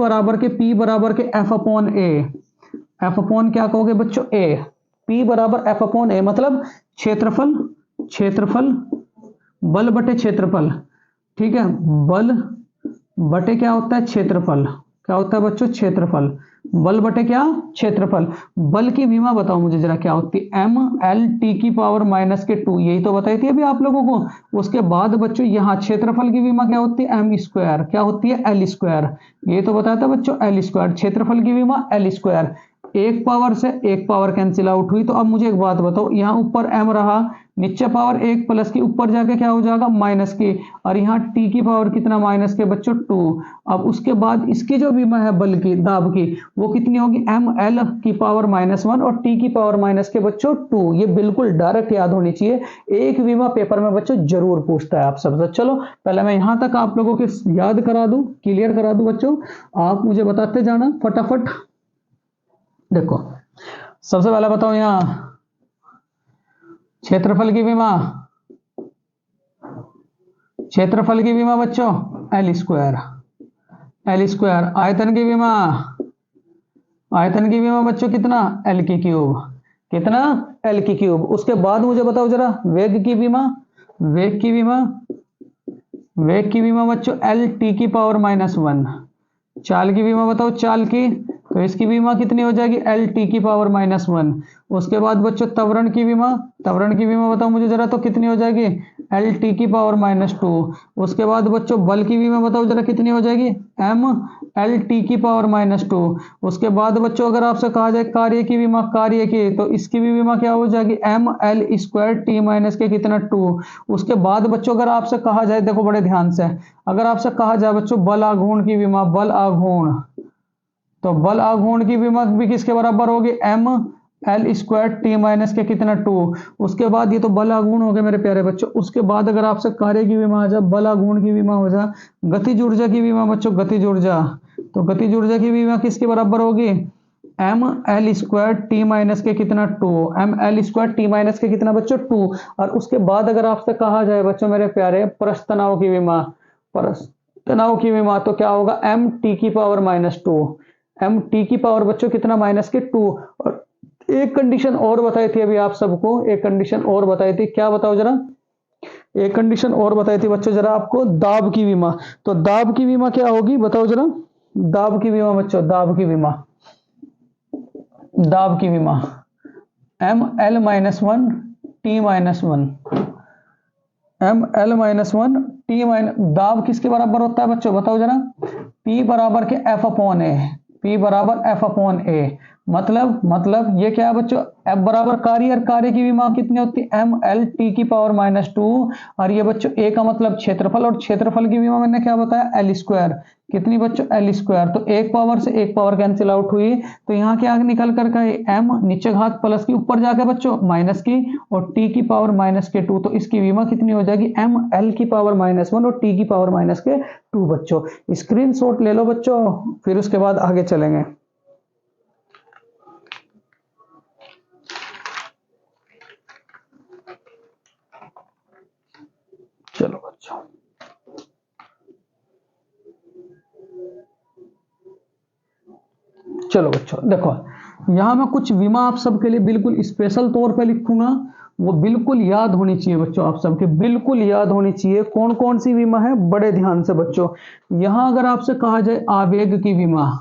बराबर के एफ अपॉन क्या कहोगे बच्चों, ए। P बराबर एफ अपॉन ए, मतलब क्षेत्रफल बल बटे क्षेत्रफल। ठीक है, बल बटे क्या होता है, क्षेत्रफल। क्या होता है बच्चों, क्षेत्रफल। बल बटे क्या, क्षेत्रफल। बल की बीमा बताओ मुझे जरा क्या होती है, एम एल टी की पावर -2, यही तो बताई थी अभी आप लोगों को। उसके बाद बच्चों यहाँ क्षेत्रफल की बीमा क्या होती है, एम स्क्वायर। क्या होती है, एल स्क्वायर। ये तो बताया था बच्चों, एल स्क्वायर। क्षेत्रफल की बीमा एल स्क्वायर। एक पावर से एक पावर कैंसिल आउट हुई। तो अब मुझे एक बात बताओ, यहाँ ऊपर m रहा, नीचे पावर 1 प्लस की, ऊपर जाके क्या हो जाएगा माइनस की, और यहाँ टी की पावर कितना माइनस के बच्चों 2। अब उसके बाद इसकी जो विमा है बल की, दाब की, वो कितनी होगी एम एल की पावर -1 और टी की पावर माइनस के बच्चों 2। ये बिल्कुल डायरेक्ट याद होनी चाहिए, एक विमा पेपर में बच्चों जरूर पूछता है आप सब। तो चलो पहले मैं यहां तक आप लोगों के याद करा दूं, क्लियर करा दूं बच्चों, आप मुझे बताते जाना फटाफट। देखो सबसे पहले बताओ यहां क्षेत्रफल की विमा, क्षेत्रफल की विमा बच्चों एल स्क्वायर, एल स्क्वायर। आयतन की विमा, आयतन की विमा बच्चों कितना एल की क्यूब, कितना एल की क्यूब। उसके बाद मुझे बताओ जरा वेग की विमा, वेग की विमा, वेग की विमा बच्चों एल टी की पावर -1। चाल की विमा बताओ, चाल की, तो इसकी विमा कितनी हो जाएगी एल टी की पावर -1। उसके बाद बच्चों त्वरण की विमा, त्वरण की विमा बताओ मुझे जरा, तो कितनी हो जाएगी एल टी की पावर -2। उसके बाद बच्चों बल की विमा बताओ जरा कितनी हो जाएगी एम एल टी की पावर -2। उसके बाद बच्चों अगर आपसे कहा जाए कार्य की विमा, कार्य की, तो इसकी भी विमा क्या हो जाएगी M L square T minus के कितना 2। उसके बाद बच्चों अगर आपसे कहा जाए, देखो बड़े ध्यान से, अगर आपसे कहा जाए बच्चों बल आघूर्ण की विमा, बल आघूर्ण, तो बल आघूर्ण की विमा भी किसके बराबर होगी M L square T minus के कितना 2। उसके बाद ये तो बल आघूर्ण हो गए मेरे प्यारे बच्चों। उसके बाद अगर आपसे कार्य की विमा आ जाए, बल आघूर्ण की विमा हो जाए, गतिज ऊर्जा की विमा बच्चों, गतिज ऊर्जा, तो गतिज ऊर्जा की विमा किसके बराबर होगी M L square T minus के कितना 2, M L square T minus के कितना बच्चों 2। और उसके बाद अगर आपसे कहा जाए बच्चों मेरे प्यारे पृष्ठ तनाव की विमा, पृष्ठ तनाव की विमा, तो क्या होगा एम टी की पावर -2, एम टी की पावर बच्चों कितना -2। और एक कंडीशन और बताई थी अभी आप सबको, एक कंडीशन और बताई थी, क्या बताओ जरा, एक कंडीशन और बताई थी बच्चों जरा आपको, दाब की विमा। तो दाब की विमा क्या होगी बताओ जरा, दाब की विमा बच्चों, दाब की विमा, दाब की विमा M L -1 T -1, M L -1 T minus, दाब किसके बराबर होता है बच्चों बताओ जरा, P बराबर के F अपॉन ए, P बराबर F अपॉन ए। मतलब ये क्या है बच्चों, F बराबर कार्य, और कार्य की विमा कितनी होती है एम एल टी की पावर -2। और ये बच्चों ए का मतलब क्षेत्रफल, और क्षेत्रफल की विमा मैंने क्या बताया एल स्क्वायर, कितनी बच्चों एल स्क्वायर। तो एक पावर से एक पावर कैंसिल आउट हुई, तो यहाँ क्या निकल कर का एम नीचे घात प्लस की, ऊपर जाके बच्चों माइनस की, और टी की पावर -2। तो इसकी विमा कितनी हो जाएगी एम एल की पावर -1 और टी की पावर -2 बच्चों। स्क्रीनशॉट ले लो बच्चों, फिर उसके बाद आगे चलेंगे। चलो बच्चों, चलो बच्चों देखो, यहां मैं कुछ विमा आप सबके लिए बिल्कुल स्पेशल तौर पे लिखूंगा, वो बिल्कुल याद होनी चाहिए बच्चों, आप सबके बिल्कुल याद होनी चाहिए। कौन कौन सी विमा है बड़े ध्यान से बच्चों। यहां अगर आपसे कहा जाए आवेग की विमा,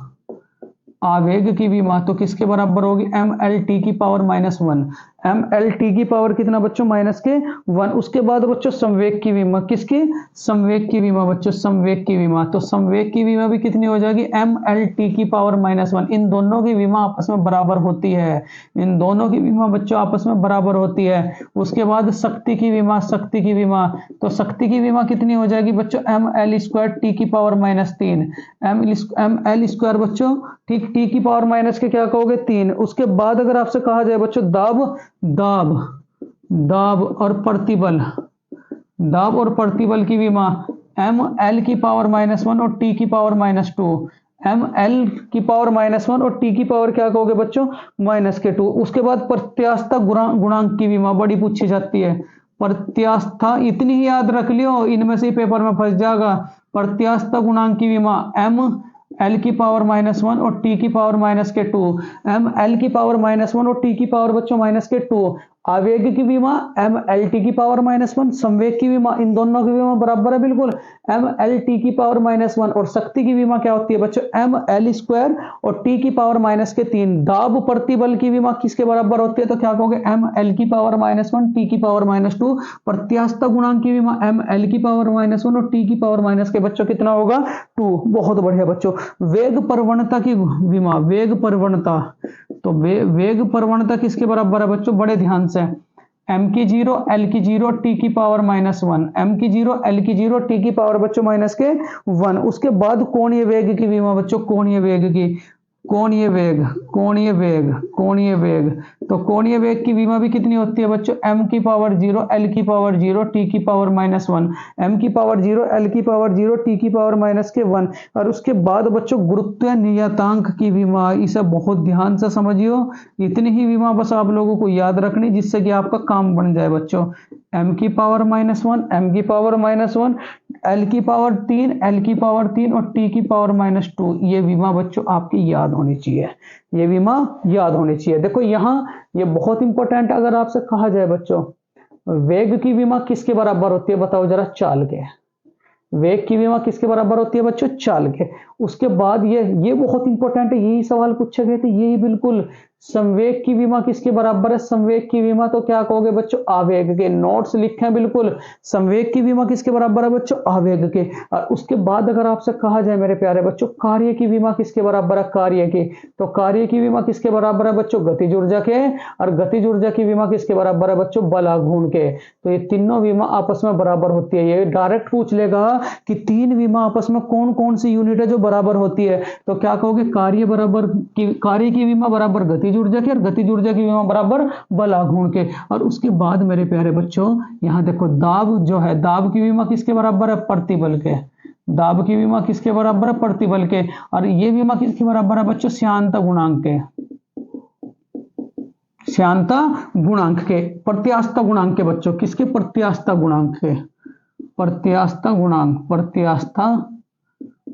आवेग की विमा, तो किसके बराबर होगी एम एल टी की पावर -1, एम एल टी की पावर कितना बच्चों -1। उसके बाद बच्चों संवेग की विमा, किसकी संवेग की विमा बच्चों, संवेग की विमा, तो संवेग की विमा भी कितनी हो जाएगी एम एल टी की पावर -1। इन दोनों की विमा आपस में बराबर होती है, इन दोनों की विमा बच्चों आपस में बराबर होती है। उसके बाद शक्ति की विमा, शक्ति की विमा, तो शक्ति की विमा कितनी हो जाएगी बच्चों एम एल स्क्वायर टी की पावर -3, एम एल स्क्वायर बच्चों ठीक टी की पावर माइनस के क्या कहोगे 3। उसके बाद अगर आपसे कहा जाए बच्चों दाब, दाब, दाब और प्रतिबल, दाब और प्रतिबल की विमा एम एल की पावर -1 और टी की पावर -2, एम एल की पावर -1 और टी की पावर क्या कहोगे बच्चों -2। उसके बाद प्रत्यास्था गुणांक की विमा बड़ी पूछी जाती है, प्रत्यास्था इतनी ही याद रख लियो, इनमें से पेपर में फंस जाएगा। प्रत्यास्था गुणांक की विमा एम एल की पावर -1 और टी की पावर -2, एम एल की पावर -1 और टी की पावर बच्चों -2। आवेग की विमा एम एल टी की पावर -1, संवेग की विमा, इन दोनों की विमा बराबर है बिल्कुल एम एल टी की पावर -1। और शक्ति की विमा क्या होती है बच्चों एम एल स्क्वायर और टी की पावर -3। दाब प्रतिबल की विमा किसके बराबर होती है, तो क्या कहोगे एम एल की पावर -1 टी की पावर -2। प्रत्यास्था गुणांक की विमा एम एल की पावर -1 और टी की पावर माइनस के बच्चों कितना होगा 2। बहुत बढ़िया बच्चों। वेग प्रवणता की विमा, वेग प्रवणता, तो वेग प्रवणता किसके बराबर है बच्चों बड़े ध्यान से एम की जीरो, एल की जीरो, टी की पावर -1, एम की जीरो, एल की जीरो, टी की पावर बच्चों -1। उसके बाद कोणीय वेग की विमा बच्चों, कोणीय वेग की, कोणीय वेग, कोणीय वेग, कोणीय वेग, तो कोणीय वेग की विमा भी कितनी होती है बच्चों, m की पावर 0, l की पावर 0, t की पावर -1, m की पावर 0, l की पावर 0, t की पावर -1। और उसके बाद बच्चों गुरुत्व नियतांक की विमा, इसे बहुत ध्यान से समझियो। इतनी ही विमा बस आप लोगों को याद रखनी जिससे कि आपका काम बन जाए बच्चों। m की पावर -1, m की पावर -1, l की पावर 3, l की पावर 3 और t की पावर -2। ये विमा बच्चों आपकी याद होनी चाहिए, ये विमा याद होनी चाहिए। देखो यहां ये बहुत इंपॉर्टेंट, अगर आपसे कहा जाए बच्चों वेग की विमा किसके बराबर होती है, बताओ जरा, चाल के। वेग की विमा किसके बराबर होती है बच्चों, चाल के। उसके बाद ये बहुत इंपॉर्टेंट है, यही सवाल पूछे गए थे, यही बिल्कुल। संवेग की विमा किसके बराबर है, संवेग की विमा तो क्या कहोगे बच्चों, आवेग के। नोट्स लिखे हैं बिल्कुल। संवेग की विमा किसके बराबर है बच्चों, आवेग के। और उसके बाद अगर आपसे कहा जाए मेरे प्यारे बच्चों कार्य की विमा किसके बराबर है, कार्य की, तो कार्य की विमा किसके बराबर है बच्चों, गतिज ऊर्जा के। और गतिज ऊर्जा की विमा किसके बराबर है बच्चों, बल आघूर्ण के। तो ये तीनों विमा आपस में बराबर होती है। ये डायरेक्ट पूछ लेगा कि तीन विमा आपस में कौन कौन सी यूनिट है जो बराबर होती है, तो क्या कहोगे, कार्य बराबर की, कार्य की विमा बराबर गतिज ऊर्जा के, और गतिज ऊर्जा की विमा बराबर बल आघूर्ण के। और उसके बाद मेरे प्यारे बच्चों यहां देखो दाब जो है, दाब की विमा किसके बराबर है, प्रतिबल के। दाब की विमा किसके बराबर है, प्रतिबल के। और ये विमा किसके बराबर है बच्चों, श्यानता गुणांक के, श्यानता गुणांक के, प्रत्यास्थता गुणांक के बच्चों, किसके, प्रत्यास्थता गुणांक के, प्रत्यास्थता गुणांक,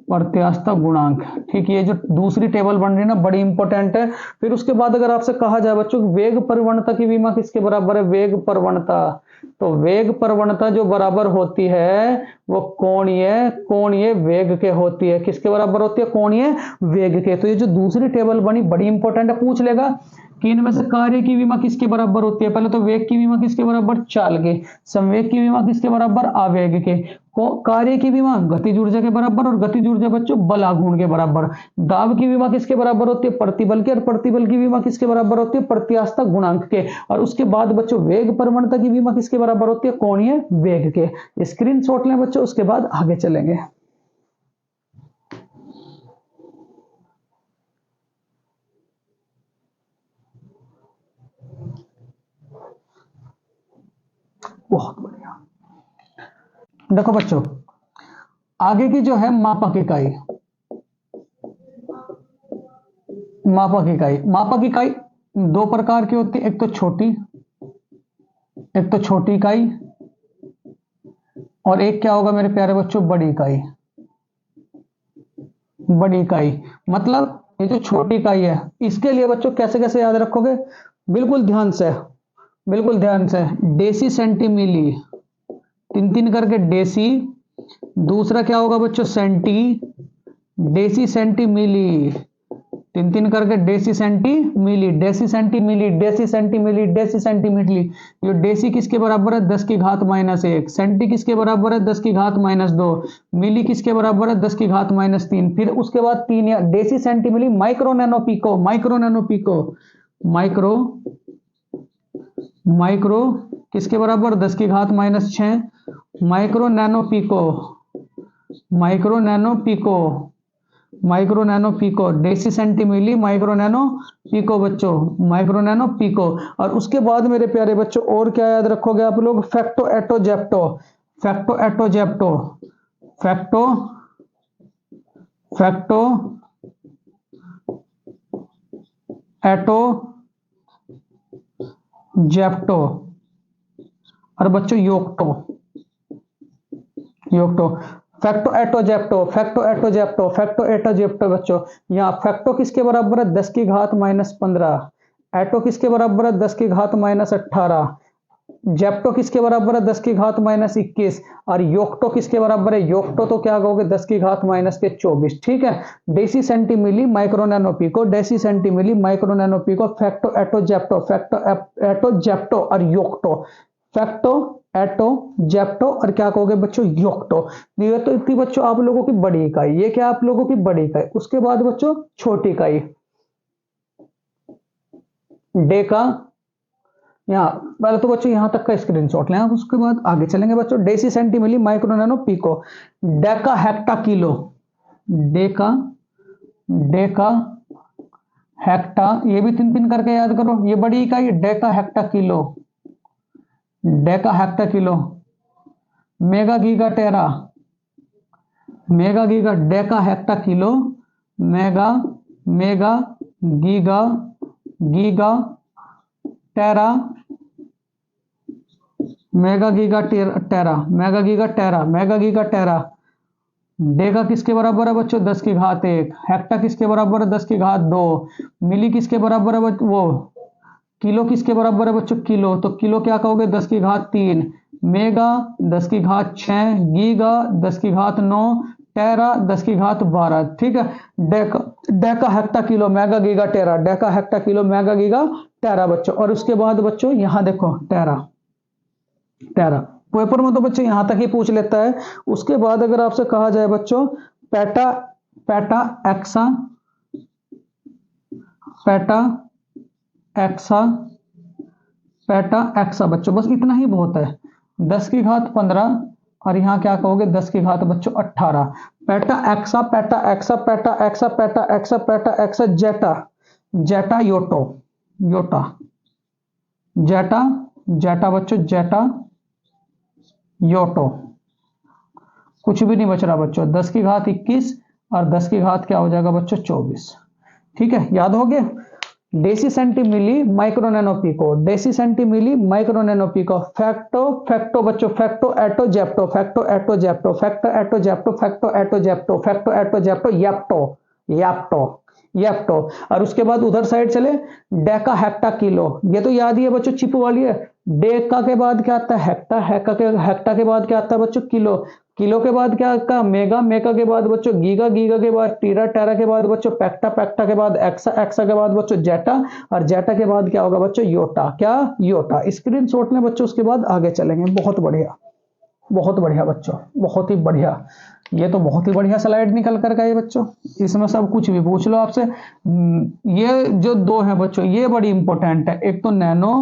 प्रत्यास्थता गुणांक। ठीक है, ये जो दूसरी टेबल बन रही है ना बड़ी इंपॉर्टेंट है। फिर उसके बाद अगर आपसे कहा जाए बच्चों वेग प्रवणता की विमा किसके बराबर है, वेग प्रवणता, तो वेग प्रवणता जो बराबर होती है वो कोणीय वेग के होती है। किसके बराबर होती है, कोणीय वेग के। तो ये जो दूसरी टेबल बनी बड़ी इंपॉर्टेंट है, पूछ लेगा कि इनमें से कार्य की विमा किसके बराबर होती है। पहले तो वेग की विमा किसके बराबर, चाल के। संवेग की विमा किसके बराबर, आवेग के। कार्य की विमा गतिज ऊर्जा के बराबर, और गतिज ऊर्जा बच्चों बल आघूर्ण के बराबर। दाब की विमा किसके बराबर होती है, प्रतिबल के, और प्रतिबल की विमा किसके बराबर होती है, प्रत्यास्थता गुणांक के। और उसके बाद बच्चों वेग प्रवणता की विमा किसके बराबर होती है, कोणीय वेग के। स्क्रीनशॉट लें बच्चों, उसके बाद आगे चलेंगे। बहुत बढ़िया। देखो बच्चों आगे की जो है मापक इकाई, मापक इकाई, मापक इकाई दो प्रकार की होती है, एक तो छोटी इकाई, और एक क्या होगा मेरे प्यारे बच्चों, बड़ी इकाई। बड़ी इकाई मतलब ये जो छोटी इकाई है इसके लिए बच्चों कैसे कैसे याद रखोगे, बिल्कुल ध्यान से, बिल्कुल ध्यान से। डेसी सेंटीमिली, तीन तीन करके डेसी, दूसरा क्या होगा बच्चों, सेंटी, डेसी सेंटीमिली, तीन तीन करके डेसी सेंटीमिली, डेसी सेंटीमिली, डेसी सेंटीमिली, डेसी सेंटीमिली। ये डेसी किसके बराबर है, 10 की घात -1, सेंटी किसके बराबर है, 10 की घात -2, मिली किसके बराबर है, 10 की घात -3। फिर उसके बाद तीन या deci centi milli, micro nano pico, micro nano pico, micro, micro किसके बराबर, 10 की घात -6, micro nano pico, micro nano pico, micro nano pico, deci centi milli, micro nano pico बच्चों, माइक्रो नैनो पिको। और उसके बाद मेरे प्यारे बच्चों और क्या याद रखोगे आप लोग, facto atto zepto, femto atto zepto, facto, facto atto zepto, और बच्चों योक्टो, योक्टो, facto atto zepto, femto atto zepto, femto atto Zepto बच्चों। यहाँ फैक्टो किसके बराबर है, 10 की घात -15, एटो किसके बराबर है, 10 की घात -18, जेप्टो किसके बराबर है, 10 की घात -21, और योक्टो किसके बराबर है, योक्टो तो क्या कहोगे, 10 की घात -24। ठीक है, deci centi milli, micro nano pico, deci centi milli, micro nano pico, femto atto zepto, femto atto zepto और योक्टो, फैक्टो एटो जेप्टो और क्या कहोगे बच्चों, योक्टो। ये तो इतनी बच्चों आप लोगों की बड़ी इकाई, ये क्या आप लोगों की बड़ी इकाई। उसके बाद बच्चों छोटी इकाई, डेका, यहाँ पहले तो बच्चों यहाँ तक का स्क्रीनशॉट लें, उसके बाद आगे चलेंगे बच्चों। Deci centi milli micro nano pico deca hecto kilo, deca deca hecto, ये भी 3 3 करके याद करो। ये बड़ी इकाई deca hecto kilo, deca hecto kilo. Mega giga tera, mega giga deca hecto kilo, mega mega giga giga tera, mega giga tera, mega giga tera, mega giga tera. डेगा किसके बराबर है बच्चों? 10 की घात 1। हेक्टा किसके बराबर है? 10 की घात 2। मिली किसके बराबर है वो? किलो किसके बराबर है बच्चों? किलो, तो किलो क्या कहोगे? 10 की घात 3। मेगा 10 की घात 6, गीगा 10 की घात 9, टेरा 10 की घात 12। ठीक है, Deka deca hecto kilo mega giga टेरा, Deka hecto kilo mega giga टेरा बच्चों। और उसके बाद बच्चों यहां देखो टेरा, टेरा पेपर में तो बच्चों यहां तक ही पूछ लेता है। उसके बाद अगर आपसे कहा जाए बच्चों peta, peta exa, peta exa, peta exa बच्चों, बस इतना ही बहुत है। 10 की घात 15 और यहां क्या कहोगे? 10 की घात बच्चों 18। Peta exa, peta exa, peta exa, peta exa, peta exa, zetta zetta yotta, yotta zetta zetta बच्चों, जेटा योटो। कुछ भी नहीं बच रहा बच्चों। 10 की घात 21 और 10 की घात क्या हो जाएगा बच्चों? 24। ठीक है, याद हो गया। Deci centi milli micro nano pico, deci centi milli micro nano pico. Femto, femto बच्चों, femto atto zepto, femto atto zepto, femto atto zepto, femto atto zepto, femto atto zepto, yocto yocto yocto. और उसके बाद उधर साइड चले, Deka hecto kilo, ये तो याद ही है बच्चों, चिप वाली है। डेका के बाद क्या आता है? हेक्टा, हेक्टा के बाद क्या आता है बच्चों? किलो, किलो के बाद क्या आता है? मेगा, मेगा के बाद बच्चों गीगा, गीगा के बाद टीरा, टेरा के बाद बच्चों पैक्टा, पैक्टा के बाद एक्सा, एक्सा के बाद बच्चों जेटा, और जेटा के बाद क्या होगा बच्चों? योटा। क्या? योटा। स्क्रीनशॉट लें बच्चों, उसके बाद आगे चलेंगे। बहुत बढ़िया, बहुत बढ़िया बच्चों, बहुत ही बढ़िया। ये तो बहुत ही बढ़िया स्लाइड निकल कर गए बच्चों, इसमें सब कुछ भी पूछ लो आपसे। ये जो दो हैं बच्चों, ये बड़ी इंपॉर्टेंट है। एक तो नैनो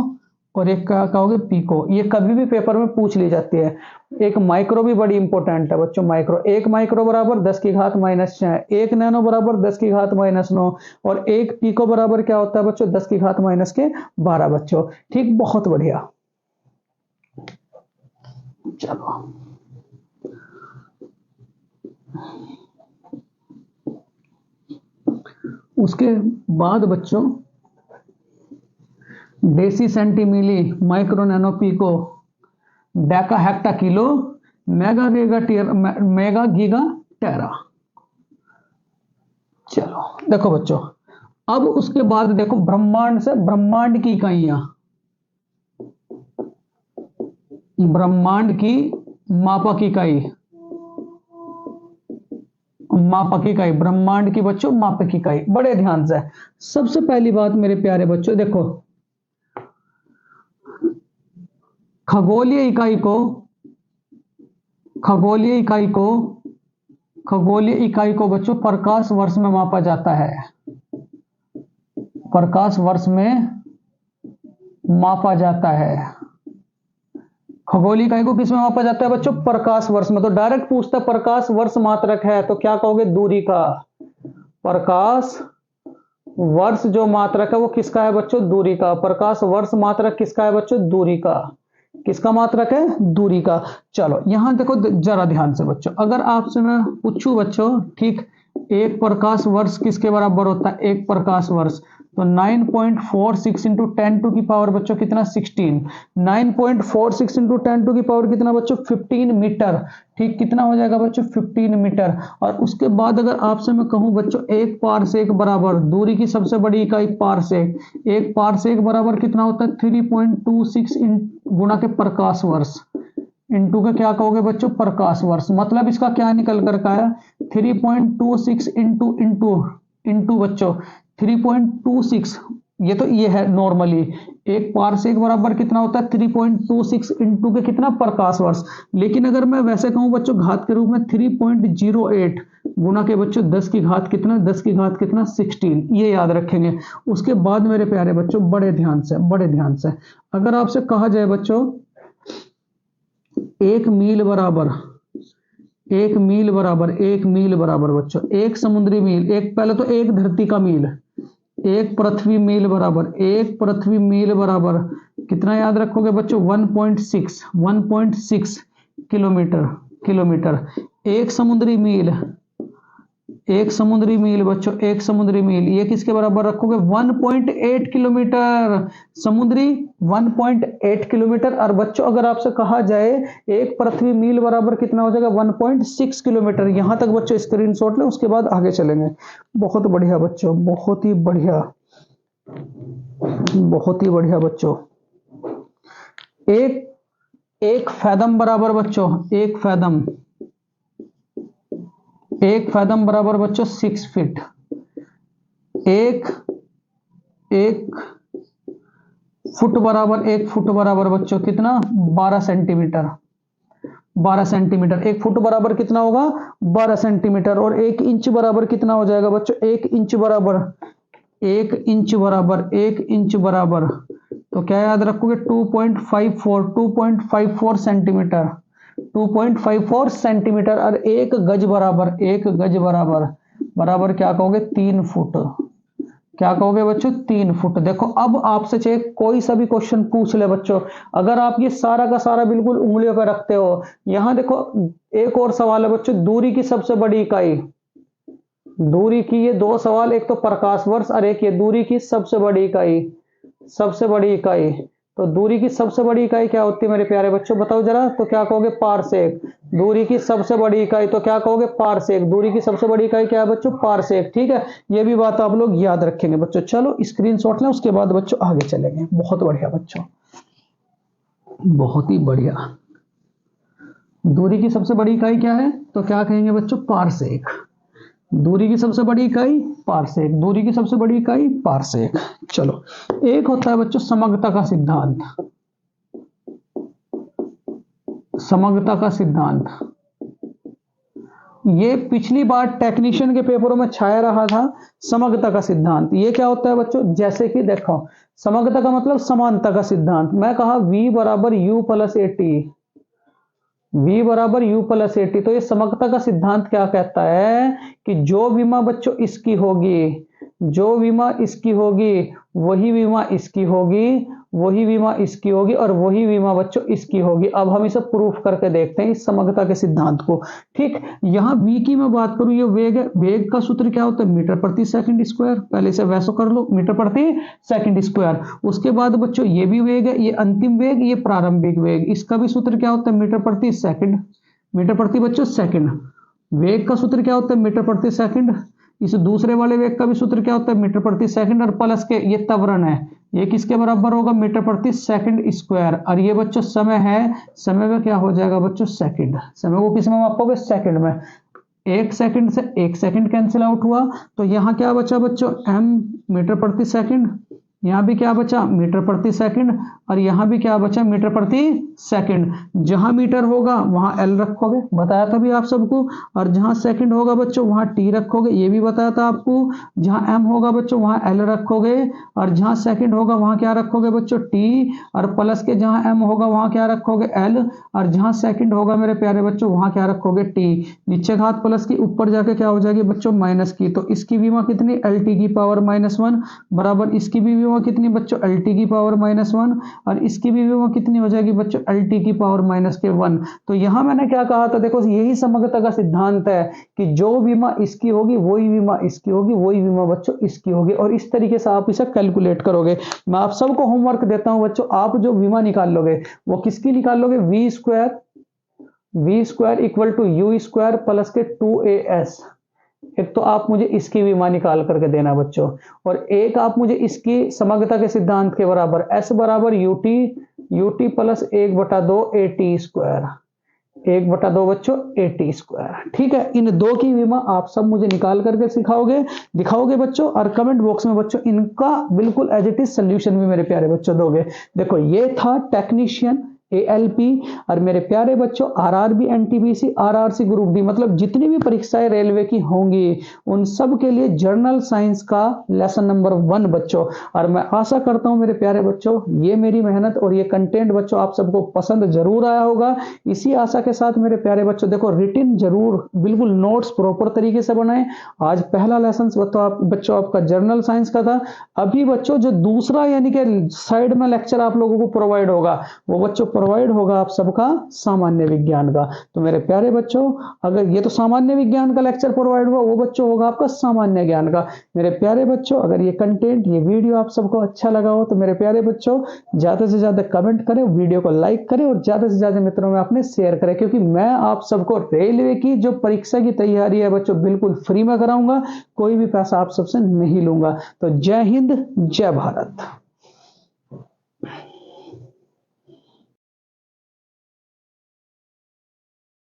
और एक क्या कहोगे? पिको। ये कभी भी पेपर में पूछ ली जाती है। एक माइक्रो भी बड़ी इंपॉर्टेंट है बच्चों, माइक्रो। एक माइक्रो बराबर 10 की घात -6, एक नैनो बराबर 10 की घात -9, और एक पिको बराबर क्या होता है बच्चों? 10 की घात -12 बच्चों। ठीक, बहुत बढ़िया। चलो उसके बाद बच्चों deci centi milli micro nano pico deca hecto kilo mega giga mega giga tera. चलो देखो बच्चों, अब उसके बाद देखो ब्रह्मांड से ब्रह्मांड की इकाइयां, ब्रह्मांड की मापक इकाई, मापक इकाई, ब्रह्मांड की बच्चों मापक इकाई। बड़े ध्यान से, सबसे पहली बात मेरे प्यारे बच्चों देखो, खगोलीय इकाई को, खगोलीय इकाई को, खगोलीय इकाई को बच्चों प्रकाश वर्ष में मापा जाता है, प्रकाश वर्ष में मापा जाता है। खगोलीय इकाई को किस में मापा जाता है बच्चों? प्रकाश वर्ष में। तो डायरेक्ट पूछता है प्रकाश वर्ष मात्रक है तो क्या कहोगे? दूरी का। प्रकाश वर्ष जो मात्रक है वो किसका है बच्चों? दूरी का। प्रकाश वर्ष मात्रक किसका है बच्चों? दूरी का। किसका मात्रक है? दूरी का। चलो यहां देखो जरा ध्यान से बच्चों, अगर आपसे मैं पूछूं बच्चों, ठीक, एक प्रकाश वर्ष किसके बराबर होता है? एक प्रकाश वर्ष तो 9.46 इंटू 10 टू की पावर बच्चों कितना? 16। 9.46 इंटू 10 टू की पावर कितना बच्चों? 15 मीटर। ठीक, कितना हो जाएगा बच्चों? 15 मीटर। और उसके बाद अगर आपसे मैं कहूं बच्चों, एक पारसेक बराबर, दूरी की सबसे बड़ी इकाई पारसेक, एक पारसेक बराबर कितना होता है? 3.26 गुणा के प्रकाश वर्ष इंटू का क्या कहोगे बच्चों? प्रकाश वर्ष। मतलब इसका क्या निकल कर आया? 3.26 इंटू इंटू इंटू बच्चों 3.26 ये तो ये है नॉर्मली। एक पारसेक बराबर कितना होता है 3.26 इंटू के कितना प्रकाश वर्ष। लेकिन अगर मैं वैसे कहूं बच्चों घात के रूप में 3.08 गुना के बच्चों 10 की घात कितना 10 की घात कितना 16, ये याद रखेंगे। उसके बाद मेरे प्यारे बच्चों बड़े ध्यान से अगर आपसे कहा जाए बच्चों एक मील बराबर बच्चों एक समुद्री मील, एक पहले तो एक धरती का मील, एक पृथ्वी मील बराबर कितना याद रखोगे बच्चों 1.6 किलोमीटर। एक समुद्री मील बच्चों ये किसके बराबर रखोगे 1.8 किलोमीटर समुद्री 1.8 किलोमीटर। और बच्चों अगर आपसे कहा जाए एक पृथ्वी मील बराबर कितना हो जाएगा 1.6 किलोमीटर। यहां तक बच्चों स्क्रीनशॉट लें, उसके बाद आगे चलेंगे। बहुत बढ़िया बच्चों, बहुत ही बढ़िया बच्चों। एक फैदम बराबर बच्चों एक फैदम बराबर बच्चों 6 फीट। एक फुट बराबर बच्चों कितना 12 सेंटीमीटर। एक फुट बराबर कितना होगा 12 सेंटीमीटर। और एक इंच बराबर कितना हो जाएगा बच्चों एक इंच बराबर तो क्या याद रखोगे 2.54 सेंटीमीटर 2.54 सेंटीमीटर। और एक गज बराबर क्या कहोगे 3 फुट। क्या कहोगे बच्चों 3 फुट। देखो अब आपसे चाहे कोई सा भी क्वेश्चन पूछ ले बच्चों, अगर आप ये सारा का सारा बिल्कुल उंगलियों पर रखते हो। यहां देखो एक और सवाल है बच्चों, दूरी की सबसे बड़ी इकाई। दूरी की ये दो सवाल, एक तो प्रकाश वर्ष और एक ये दूरी की सबसे बड़ी इकाई। तो दूरी की सबसे बड़ी इकाई क्या होती है मेरे प्यारे बच्चों, बताओ जरा। तो क्या कहोगे पारसेक। दूरी की सबसे बड़ी इकाई तो क्या कहोगे पारसेक। दूरी की सबसे बड़ी इकाई क्या है बच्चों पारसेक। ठीक है, ये भी बात आप लोग याद रखेंगे बच्चों। चलो स्क्रीनशॉट लें, उसके बाद बच्चों आगे चलेंगे। बहुत बढ़िया बच्चों, बहुत ही बढ़िया। दूरी की सबसे बड़ी इकाई क्या है तो क्या कहेंगे बच्चों पारसेक। दूरी की सबसे बड़ी इकाई पारसेक। चलो एक होता है बच्चों समग्रता का सिद्धांत। ये पिछली बार टेक्नीशियन के पेपरों में छाया रहा था समग्रता का सिद्धांत। ये क्या होता है बच्चों, जैसे कि देखो समग्रता का मतलब समानता का सिद्धांत। मैं कहा V बराबर U प्लस AT। तो ये समग्रता का सिद्धांत क्या कहता है कि जो विमा बच्चों इसकी होगी वही विमा इसकी होगी और वही विमा बच्चों इसकी होगी। अब हम इसे प्रूफ करके देखते हैं इस समग्रता के सिद्धांत को। ठीक, यहां v की मैं बात करूं, ये वेग है। वेग का सूत्र क्या होता है मीटर प्रति सेकंड स्क्वायर। पहले से वैसा कर लो, मीटर प्रति सेकंड स्क्वायर। उसके बाद बच्चों ये भी वेग है, ये अंतिम वेग, ये प्रारंभिक वेग। इसका भी सूत्र क्या होता है मीटर प्रति बच्चों सेकंड। वेग का सूत्र क्या होता है मीटर प्रति सेकंड। इस दूसरे वाले वेग का भी सूत्र क्या होता है मीटर प्रति सेकंड। और प्लस के ये त्वरण है, ये किसके बराबर होगा मीटर प्रति सेकंड स्क्वायर। और ये बच्चों समय है, समय में क्या हो जाएगा बच्चों सेकंड। समय को किस में मापोगे सेकंड में। एक सेकंड से एक सेकंड कैंसिल आउट हुआ, तो यहाँ क्या बचा बच्चों m मीटर प्रति सेकंड। यहाँ भी क्या बचा मीटर प्रति सेकंड और यहाँ भी क्या बचा मीटर प्रति सेकंड। जहां मीटर होगा वहां L रखोगे, बताया था भी आप सबको। और जहां सेकंड होगा बच्चों वहां T रखोगे, ये भी बताया था आपको। जहां M होगा बच्चों वहां L रखोगे और जहां सेकंड होगा वहां क्या रखोगे बच्चों T। और प्लस के जहां M होगा वहां क्या रखोगे L और जहां सेकंड होगा मेरे प्यारे बच्चों वहां क्या रखोगे T। नीचे घात प्लस की, ऊपर जाके क्या हो जाएगी बच्चों माइनस की। तो इसकी विमा कितनी LT की पावर -1 बराबर इसकी भी विमा कितनी बच्चों LT की पावर -1 और इसकी भी विमा कितनी हो जाएगी बच्चों LT की पावर -1। तो यहां मैंने क्या कहा था, देखो यही समग्रता का सिद्धांत है कि जो विमा इसकी होगी वही विमा इसकी होगी, वही विमा बच्चों इसकी होगी। और इस तरीके से आप इसे कैलकुलेट करोगे। मैं आप सबको होमवर्क देता हूं बच्चों, आप जो विमा निकाल लोगे वो किसकी निकाल लोगे v square equal to U square plus के 2AS। एक तो आप मुझे इसकी विमा निकाल करके देना बच्चों, और एक आप मुझे इसकी समग्रता के सिद्धांत के बराबर S बराबर UT प्लस 1/2 AT स्क्वायर। 1/2 बच्चों 80 स्क्वायर। ठीक है, इन दो की विमा आप सब मुझे निकाल करके दिखाओगे बच्चों, और कमेंट बॉक्स में बच्चों इनका बिल्कुल एज इट इज सोल्यूशन भी मेरे प्यारे बच्चों दोगे। देखो ये था टेक्नीशियन ALP, और मेरे प्यारे बच्चों RRB NTPC RRC group D, मतलब जितनी भी परीक्षाएं रेलवे की होंगी उन सब के लिए जर्नल साइंस का लेसन नंबर 1 बच्चों। और मैं आशा करता हूं मेरे प्यारे बच्चों ये मेरी मेहनत और ये कंटेंट बच्चों आप सबको पसंद जरूर आया होगा। इसी आशा के साथ मेरे प्यारे बच्चों देखो रिटिन जरूर बिल्कुल नोट्स प्रॉपर तरीके से बनाएं। आज पहला लेसन बच्चों आपका जर्नल साइंस का था। अभी बच्चों जो दूसरा यानी कि साइड में लेक्चर आप लोगों को प्रोवाइड होगा वो बच्चों प्रोवाइड होगा आप सबका सामान्य विज्ञान का। तो मेरे प्यारे बच्चों अगर ये तो सामान्य विज्ञान का लेक्चर प्रोवाइड हुआ, वो बच्चों होगा आपका सामान्य ज्ञान का। मेरे प्यारे बच्चों अगर ये कंटेंट ये वीडियो आप सबको अच्छा लगा हो तो मेरे प्यारे बच्चों ज्यादा से ज्यादा कमेंट करें, वीडियो को लाइक करें और ज्यादा से ज्यादा मित्रों में अपने शेयर करें, क्योंकि मैं आप सबको रेलवे की जो परीक्षा की तैयारी है बच्चों बिल्कुल फ्री में कराऊंगा, कोई भी पैसा आप सबसे नहीं लूंगा। तो जय हिंद, जय भारत।